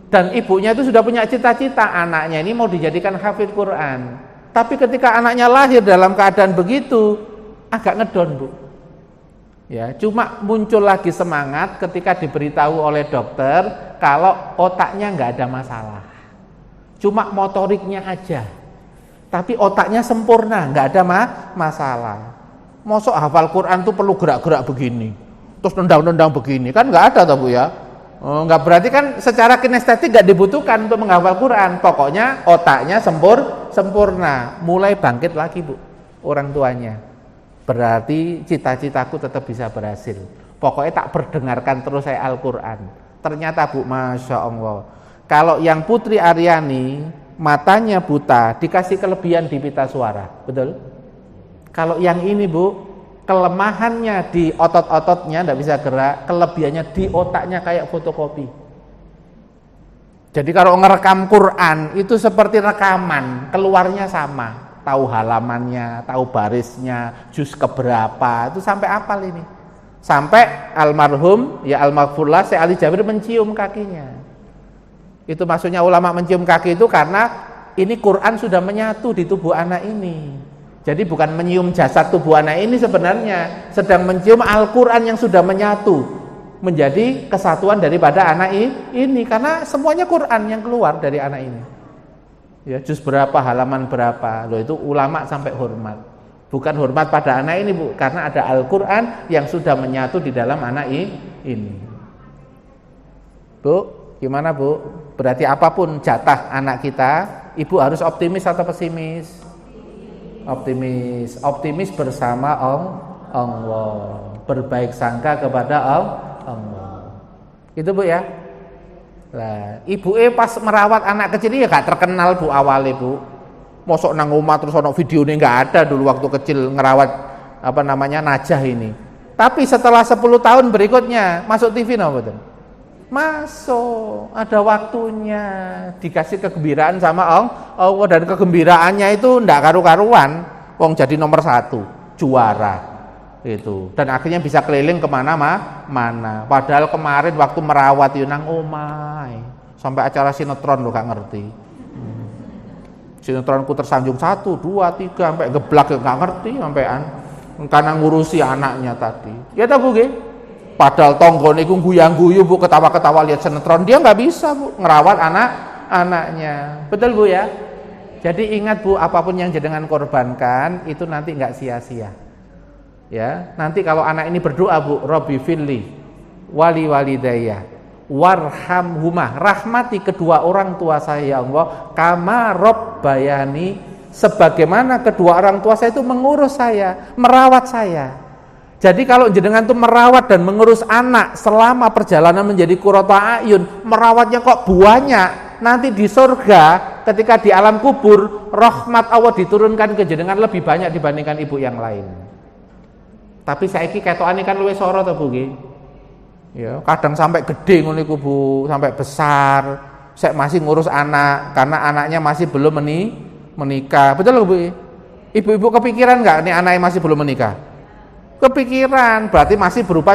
Dan ibunya itu sudah punya cita-cita anaknya ini mau dijadikan hafidz Quran. Tapi ketika anaknya lahir dalam keadaan begitu, agak ngedon, Bu. Ya, cuma muncul lagi semangat ketika diberitahu oleh dokter kalau otaknya nggak ada masalah. Cuma motoriknya aja. Tapi otaknya sempurna, nggak ada masalah. Mosok hafal Quran tuh perlu gerak-gerak begini, terus nendang-nendang begini, kan nggak ada toh Bu ya? Nggak, berarti kan secara kinestetik nggak dibutuhkan untuk menghafal Quran. Pokoknya otaknya sempurna, mulai bangkit lagi Bu, orang tuanya. Berarti cita-citaku tetap bisa berhasil. Pokoknya tak berdengarkan terus saya Al-Quran. Ternyata Bu, Masya Allah, kalau yang Putri Aryani matanya buta, dikasih kelebihan di pita suara, betul? Kalau yang ini Bu, kelemahannya di otot-ototnya, tidak bisa gerak, kelebihannya di otaknya kayak fotokopi. Jadi kalau ngerekam Quran itu seperti rekaman, keluarnya sama, tahu halamannya, tahu barisnya, juz keberapa, itu sampai apal ini. Sampai almarhum, ya almarhumlah Syekh Ali Jabir mencium kakinya. Itu maksudnya ulama mencium kaki itu karena ini Quran sudah menyatu di tubuh anak ini. Jadi bukan menyium jasad tubuh anak ini sebenarnya, sedang mencium Al-Quran yang sudah menyatu menjadi kesatuan daripada anak ini. Karena semuanya Quran yang keluar dari anak ini. Ya, juz berapa, halaman berapa. Loh, itu ulama sampai hormat. Bukan hormat pada anak ini Bu, karena ada Al-Quran yang sudah menyatu di dalam anak ini. Bu, gimana Bu? Berarti apapun jatah anak kita, ibu harus optimis atau pesimis? Optimis bersama Allah, berbaik sangka kepada Allah. Itu Bu ya. Lah, ibu pas merawat anak kecil ya gak terkenal Bu awalnya Bu. Mosok nang omah terus ono videone nggak ada dulu waktu kecil ngerawat apa namanya Najah ini. Tapi setelah 10 tahun berikutnya masuk TV no betul. Masuk, ada waktunya, dikasih kegembiraan sama Allah, dan kegembiraannya itu ndak karu-karuan. Wong jadi nomor 1, juara. itu. Dan akhirnya bisa keliling kemana-mana. Padahal kemarin waktu merawat nang omah, sampai acara sinetron lo gak ngerti. Sinetronku tersanjung 1, 2, 3 sampai geblak gak ngerti sampean. Karena ngurusi anaknya tadi. Ya tak Bu nggih? Padahal tonggone iku guyang-guyu Bu, ketawa-ketawa lihat sinetron, dia nggak bisa Bu ngerawat anaknya. Betul Bu ya? Jadi ingat Bu, apapun yang jenengan korbankan itu nanti nggak sia-sia. Ya, nanti kalau anak ini berdoa Bu, Robbi filli wali walidayya warhamhuma, rahmati kedua orang tua saya ya Allah, kama robbayani, sebagaimana kedua orang tua saya itu mengurus saya, merawat saya. Jadi kalau jenengan tuh merawat dan mengurus anak selama perjalanan menjadi qurrata ayun, merawatnya kok banyak, nanti di surga ketika di alam kubur rahmat Allah diturunkan ke jenengan lebih banyak dibandingkan ibu yang lain. Tapi saiki ketokane kan luwih soro to Bu nggih. Ya, kadang sampai gede ngono iku Bu, sampai besar, saya masih ngurus anak karena anaknya masih belum menikah. Betul Bu? Ibu-ibu kepikiran nggak nih anaknya masih belum menikah? Kepikiran, berarti masih berupa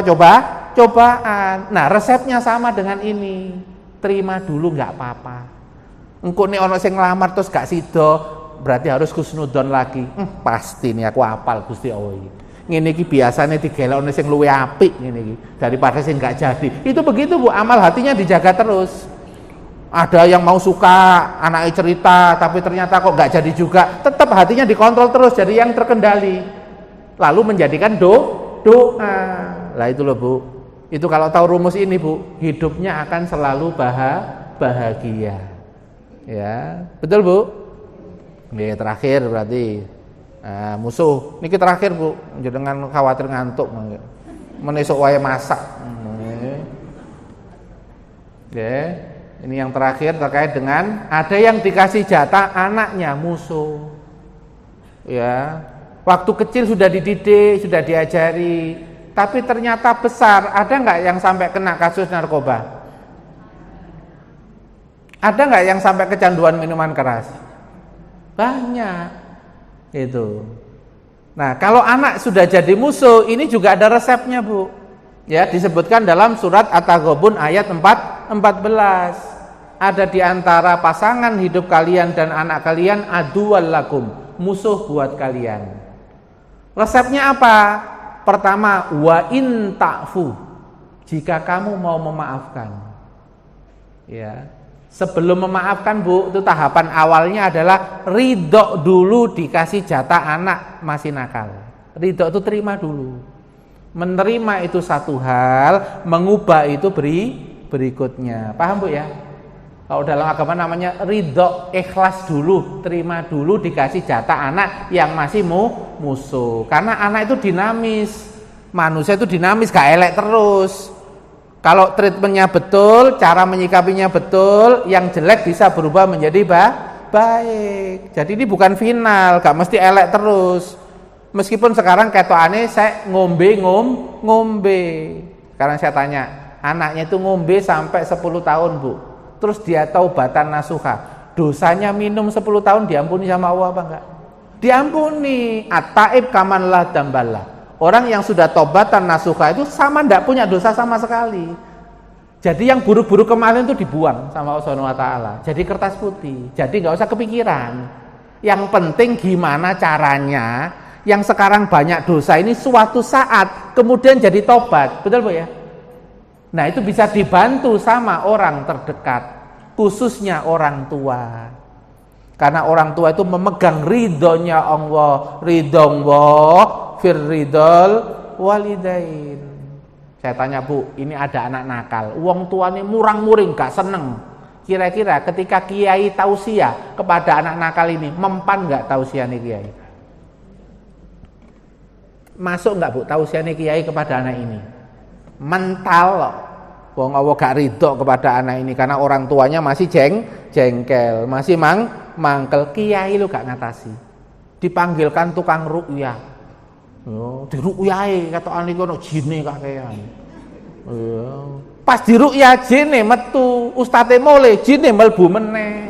cobaan. Nah, resepnya sama dengan ini. Terima dulu nggak apa-apa. Engko nek ana sing nglamar terus gak sida, berarti harus husnudon lagi. Pasti nih aku hafal Gusti Allah iki. Ngene iki biasane digelokne sing luwih apik ngene iki daripada sing gak jadi. Itu begitu Bu, amal hatinya dijaga terus. Ada yang mau suka anaknya cerita tapi ternyata kok gak jadi juga, tetap hatinya dikontrol terus jadi yang terkendali. Lalu menjadikan doa. Lah itu loh Bu. Itu kalau tahu rumus ini Bu, hidupnya akan selalu bahagia. Ya, betul Bu? Ini terakhir berarti musuh. Niki terakhir Bu, jangan khawatir ngantuk. Menesuk wae masak. Ya, ini yang terakhir terkait dengan ada yang dikasih jatah anaknya musuh. Ya. Waktu kecil sudah dididik, sudah diajari, tapi ternyata besar. Ada nggak yang sampai kena kasus narkoba? Ada nggak yang sampai kecanduan minuman keras? Banyak. Itu. Nah, kalau anak sudah jadi musuh, ini juga ada resepnya Bu. Ya, disebutkan dalam surat At-Taghabun ayat 14. Ada di antara pasangan hidup kalian dan anak kalian aduwwal lakum, musuh buat kalian. Resepnya apa? Pertama, wa in ta'fu, jika kamu mau memaafkan. Ya. Sebelum memaafkan Bu, itu tahapan awalnya adalah ridho dulu dikasih jatah anak masih nakal. Ridho itu terima dulu. Menerima itu satu hal, mengubah itu berikutnya. Paham Bu ya? Kalau dalam agama namanya ridho, ikhlas dulu, terima dulu dikasih jatah anak yang masih musuh. Karena anak itu dinamis, manusia itu dinamis, gak elek terus. Kalau treatmentnya betul, cara menyikapinya betul, yang jelek bisa berubah menjadi baik. Jadi ini bukan final, gak mesti elek terus. Meskipun sekarang ketokane saya ngombe. Sekarang saya tanya, anaknya itu ngombe sampai 10 tahun Bu. Terus dia taubatan nasuha, dosanya minum 10 tahun diampuni sama Allah apa enggak? Diampuni. At-taib kaman la dambala. Orang yang sudah taubatan nasuha itu sama enggak punya dosa sama sekali. Jadi yang buruk-buruk kemarin itu dibuang sama Allah Subhanahu wa taala. Jadi kertas putih. Jadi enggak usah kepikiran. Yang penting gimana caranya yang sekarang banyak dosa ini suatu saat kemudian jadi tobat. Betul Bu ya? Nah, itu bisa dibantu sama orang terdekat, khususnya orang tua. Karena orang tua itu memegang ridhonya Allah, ridho Allah fir ridhol walidain. Saya tanya Bu, ini ada anak nakal, wong tuanya murang-muring gak seneng. Kira-kira ketika kiai tausiah kepada anak nakal ini, mempan gak tausiahnya kiai? Masuk gak Bu tausiahnya kiai kepada anak ini? Mental loh. Wong Allah gak ridho kepada anak ini karena orang tuanya masih jengkel, masih mangkel. Kiai lu gak ngatasi. Dipanggilkan tukang ruqyah. Yo, diruqyahi katokane kono jine kakean. Pas diruqyah jine metu, ustate mule jine mlebu meneh.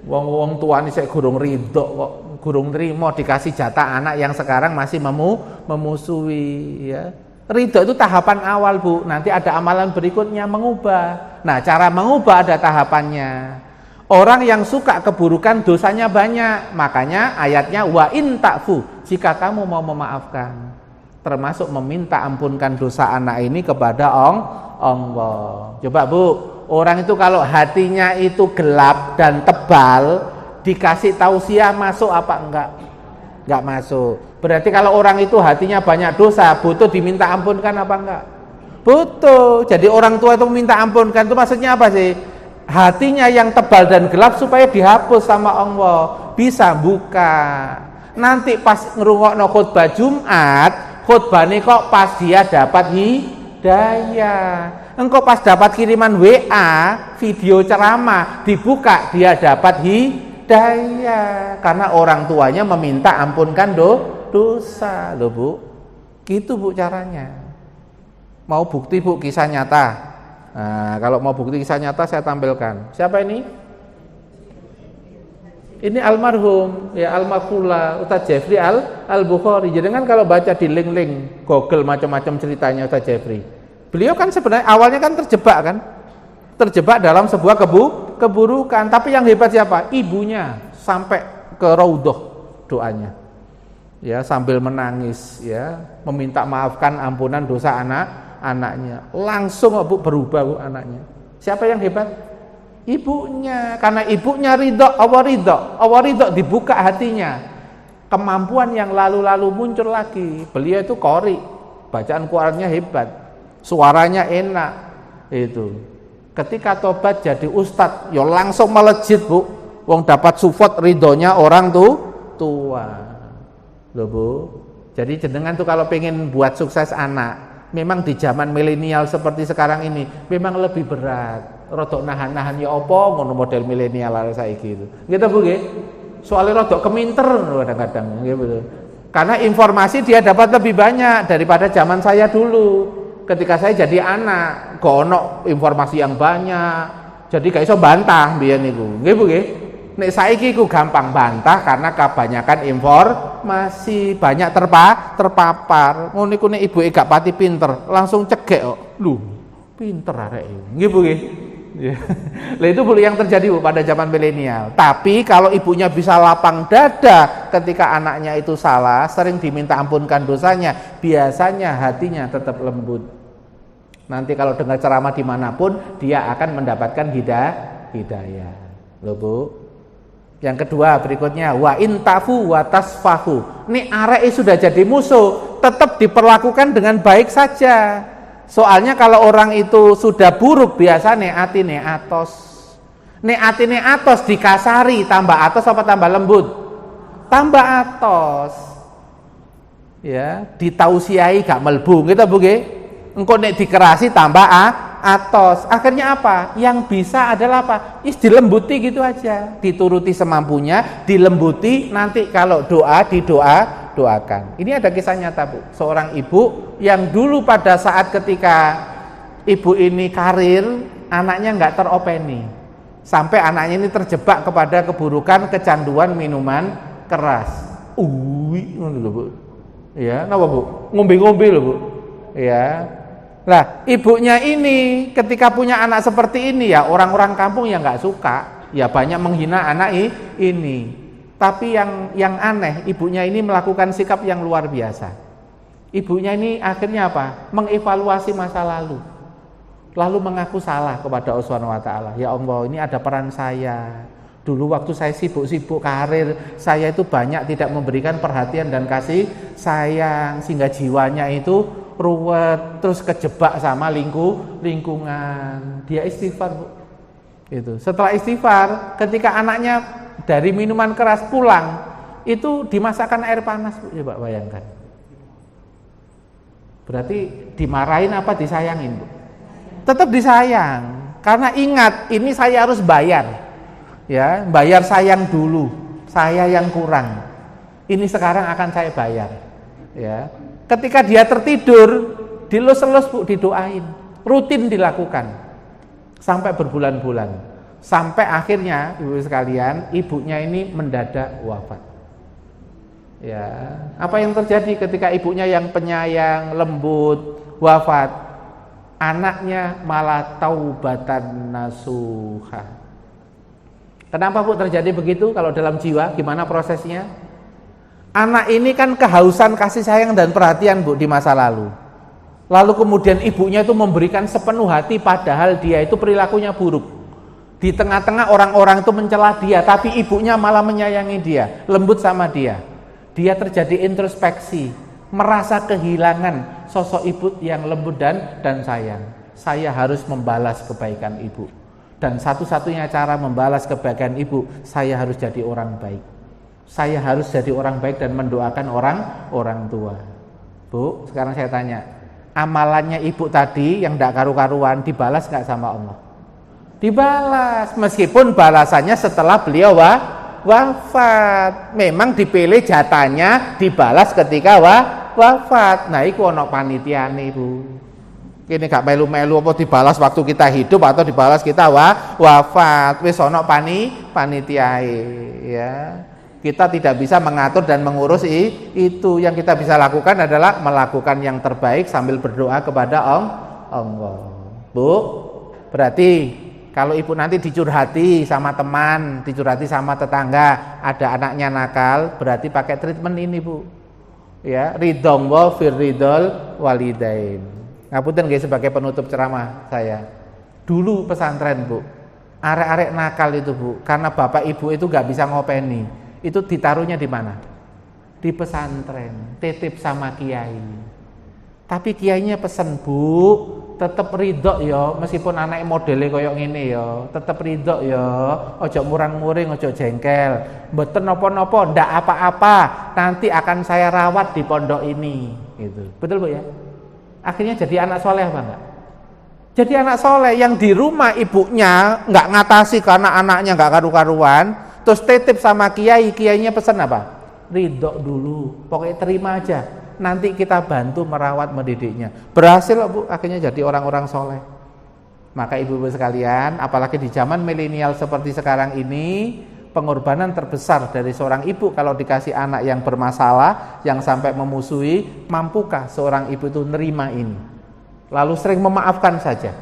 Wong-wong tuane sik gorong ridho kok gurung nerimo dikasih jatah anak yang sekarang masih memusuhi ya. Ridho itu tahapan awal, Bu. Nanti ada amalan berikutnya mengubah. Nah, cara mengubah ada tahapannya. Orang yang suka keburukan dosanya banyak. Makanya ayatnya wa in ta'fu, jika kamu mau memaafkan. Termasuk meminta ampunkan dosa anak ini kepada Allah. Coba, Bu, orang itu kalau hatinya itu gelap dan tebal, dikasih tausiah masuk apa enggak? Enggak masuk. Berarti kalau orang itu hatinya banyak dosa, butuh diminta ampunkan apa enggak? Butuh. Jadi orang tua itu minta ampunkan itu maksudnya apa sih? Hatinya yang tebal dan gelap supaya dihapus sama Allah, bisa buka. Nanti pas ngrungokno khutbah Jumat, khutbahnya kok pas dia dapat hidayah. Engkau pas dapat kiriman WA, video ceramah, dibuka dia dapat hidayah. Karena orang tuanya meminta ampunkan dosa, loh Bu. Gitu Bu caranya. Mau bukti Bu kisah nyata? Nah, kalau mau bukti kisah nyata saya tampilkan. Siapa ini? Ini almarhum, ya almarhumlah Ustaz Jeffrey Al-Bukhari. Jadi kan kalau baca di link-link Google macam-macam ceritanya Ustaz Jeffrey. Beliau kan sebenarnya awalnya kan terjebak kan? Terjebak dalam sebuah keburukan. Tapi yang hebat siapa? Ibunya sampai ke raudhah doanya. Ya, sambil menangis ya, meminta maafkan ampunan dosa anaknya. Langsung Bu berubah Bu anaknya. Siapa yang hebat? Ibunya. Karena ibunya ridho, Allah ridho dibuka hatinya. Kemampuan yang lalu-lalu muncul lagi. Beliau itu qori, bacaan Qur'annya hebat, suaranya enak. Itu. Ketika tobat jadi ustadz, ya langsung melejit Bu. Wong dapat support ridhonya orang tua. Loh Bu. Jadi jenengan tuh kalau pengen buat sukses anak, memang di zaman milenial seperti sekarang ini memang lebih berat. Rodok nahan-nahan ya apa ngono model milenial arek saiki itu. Gitu Bu nggih. Soalnya rodok keminter kadang-kadang nggih betul. Karena informasi dia dapat lebih banyak daripada zaman saya dulu. Ketika saya jadi anak, gak ono informasi yang banyak. Jadi gak iso bantah biyen niku. Nggih Bu nggih. Nek saiki ku gampang bantah karena kebanyakan informasi, banyak terpapar. Ngono niku nek ibuke gak pati pinter, langsung cegek kok. Lho, pinter arek iki. Nggih Bu nggih. Lah itu boleh yang terjadi Bu pada zaman milenial. Tapi kalau ibunya bisa lapang dada ketika anaknya itu salah, sering diminta ampunkan dosanya, biasanya hatinya tetap lembut. Nanti kalau dengar ceramah dimanapun, dia akan mendapatkan hidayah. Loh Bu. Yang kedua berikutnya wa in tafu wa tasfahu. Ini arek sudah jadi musuh, tetap diperlakukan dengan baik saja. Soalnya kalau orang itu sudah buruk biasa atine atos. Atine atos dikasari, tambah atos apa tambah lembut? Tambah atos. Ya, ditausiai gak melbu gitu Bu nggih. Engko nek dikerasi tambah atos. Akhirnya apa? Yang bisa adalah apa? Dilembuti gitu aja. Dituruti semampunya, dilembuti, nanti kalau doakan. Ini ada kisah nyata Bu. Seorang ibu yang dulu pada saat ketika ibu ini karir, anaknya nggak teropeni. Sampai anaknya ini terjebak kepada keburukan kecanduan minuman keras. Ngono lho Bu. Ya, napa Bu? Ngombe-ngombe lho Bu. Ya. Lah, ibunya ini ketika punya anak seperti ini ya orang-orang kampung yang nggak suka, ya banyak menghina anak ini. Tapi yang aneh, ibunya ini melakukan sikap yang luar biasa. Ibunya ini akhirnya apa? Mengevaluasi masa lalu. Lalu mengaku salah kepada Allah Subhanahu wa taala. Ya Allah, ini ada peran saya. Dulu waktu saya sibuk-sibuk karir, saya itu banyak tidak memberikan perhatian dan kasih sayang sehingga jiwanya itu ruwet, terus kejebak sama lingkungan. Dia istighfar Bu. Itu. Setelah istighfar, ketika anaknya dari minuman keras pulang, itu dimasakkan air panas Bu. Coba bayangkan. Berarti dimarahin apa disayangin Bu? Tetap disayang. Karena ingat, ini saya harus bayar. Ya, bayar sayang dulu. Saya yang kurang. Ini sekarang akan saya bayar. Ya. Ketika dia tertidur, dilus-elus Bu, didoain, rutin dilakukan sampai berbulan-bulan, sampai akhirnya ibu sekalian, ibunya ini mendadak wafat. Ya, apa yang terjadi ketika ibunya yang penyayang, lembut wafat, anaknya malah taubatan nasuha. Kenapa Bu terjadi begitu? Kalau dalam jiwa gimana prosesnya? Anak ini kan kehausan kasih sayang dan perhatian Bu di masa lalu. Lalu kemudian ibunya itu memberikan sepenuh hati padahal dia itu perilakunya buruk. Di tengah-tengah orang-orang itu mencela dia, tapi ibunya malah menyayangi dia, lembut sama dia. Dia terjadi introspeksi, merasa kehilangan sosok ibu yang lembut dan sayang. Saya harus membalas kebaikan ibu. Dan satu-satunya cara membalas kebaikan ibu, saya harus jadi orang baik. Saya harus jadi orang baik dan mendoakan orang tua. Bu, sekarang saya tanya, amalannya ibu tadi yang tidak karu-karuan dibalas nggak sama Allah? Dibalas, meskipun balasannya setelah beliau wafat. Memang dipilih jatahnya dibalas ketika wafat. Nah, iku ono panitiane, Bu. Kene gak melu-melu apa dibalas waktu kita hidup atau dibalas kita wafat. Wis ono panitiae, ya. Kita tidak bisa mengatur dan mengurus itu. Yang kita bisa lakukan adalah melakukan yang terbaik sambil berdoa kepada Allah. Bu, berarti kalau ibu nanti dicurhati sama teman, dicurhati sama tetangga, ada anaknya nakal, berarti pakai treatment ini, Bu. Ya, ridhong wa fir ridhol walidain. Ngapunten nggih sebagai penutup ceramah saya. Dulu pesantren, Bu. Arek-arek nakal itu, Bu, karena bapak ibu itu enggak bisa ngopeni. Itu ditaruhnya di mana? Di pesantren, titip sama kiai. Tapi kiainya pesen, Bu, tetep ridho ya, meskipun anak modele koyok ngene ya, tetep ridho ya, ojo murang-muring, ojo jengkel, mboten napa-napa, ndak apa-apa, nanti akan saya rawat di pondok ini, gitu. Betul Bu ya? Akhirnya jadi anak soleh apa enggak? Jadi anak soleh yang di rumah ibunya nggak ngatasi karena anaknya nggak karu-karuan, terus titip sama kiai, kiainya pesen apa? Ridho dulu, pokoknya terima aja. Nanti kita bantu merawat mendidiknya. Berhasil Bu, akhirnya jadi orang-orang soleh. Maka ibu-ibu sekalian, apalagi di zaman milenial seperti sekarang ini, pengorbanan terbesar dari seorang ibu kalau dikasih anak yang bermasalah, yang sampai memusuhi, mampukah seorang ibu itu nerima ini? Lalu sering memaafkan saja.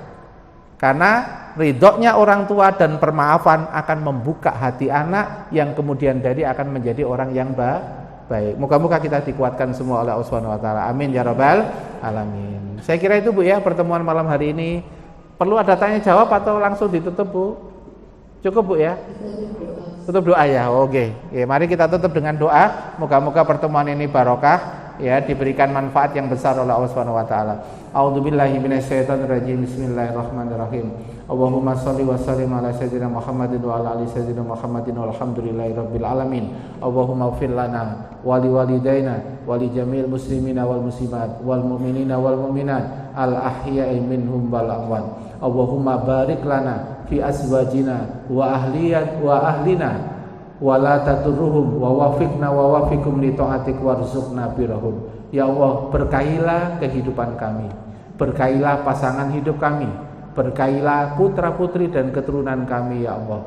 Karena ridhonya orang tua dan permaafan akan membuka hati anak yang kemudian dari akan menjadi orang yang baik. Moga-moga kita dikuatkan semua oleh Allah Subhanahu wa taala. Amin ya rabbal alamin. Saya kira itu Bu ya pertemuan malam hari ini. Perlu ada tanya jawab atau langsung ditutup Bu? Cukup Bu ya? Tutup doa ya. Oke. Ya, mari kita tutup dengan doa. Moga-moga pertemuan ini barokah, ya, diberikan manfaat yang besar oleh Allah Subhanahu wa taala. A'udzubillahi minasyaitonirrajim. Bismillahirrahmanirrahim. Allahumma shalli wa sallim ala sayyidina Muhammadin wa ala ali sayyidina Muhammadin walhamdulillahi rabbil alamin. Allahumma ighfir lana wa liwalidayna wa li jami'il muslimina wal muslimat wal mu'minina wal mu'minat al ahya'i minhum wal amwat. Allahumma barik lana fi azwajina wa ahlina wa la taturruhum wa wafiqna wa wafiqum li ta'atik warzuqna birahum. Ya Allah, berkailah kehidupan kami, berkailah pasangan hidup kami, berkailah putra-putri dan keturunan kami ya Allah.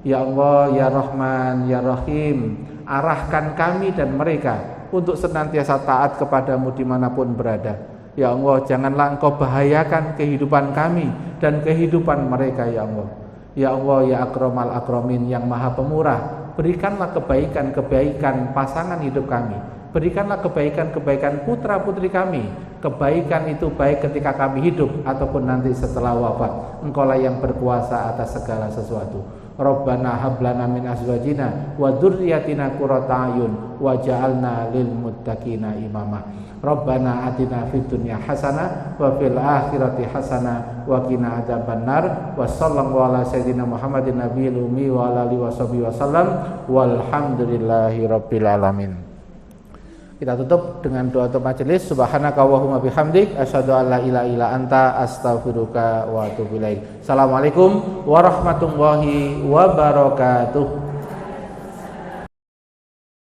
Ya Allah, ya Rahman, ya Rahim, arahkan kami dan mereka untuk senantiasa taat kepadamu dimanapun berada. Ya Allah, janganlah Engkau bahayakan kehidupan kami dan kehidupan mereka ya Allah. Ya Allah, ya Akramal Akramin, yang Maha Pemurah, berikanlah kebaikan-kebaikan pasangan hidup kami. Berikanlah kebaikan-kebaikan putra-putri kami. Kebaikan itu baik ketika kami hidup ataupun nanti setelah wafat. Engkaulah yang berkuasa atas segala sesuatu. Rabbana hablana min azwajina wa dzurriyyatina qurrata a'yun waj'alna lil muttaqina imama. Rabbana atina fid dunya hasanah wa fil akhirati hasanah wa qina adzabannar. Wa sallallahu ala sayyidina Muhammadin nabiyil ummi wa ala alihi washabihi wasallam walhamdulillahi rabbil alamin. Kita tutup dengan doa majelis. Subhanakallahumma bihamdik asyhadu an la ilaha illa anta astaghfiruka wa atubu ilaik. Assalamualaikum warahmatullahi wabarakatuh.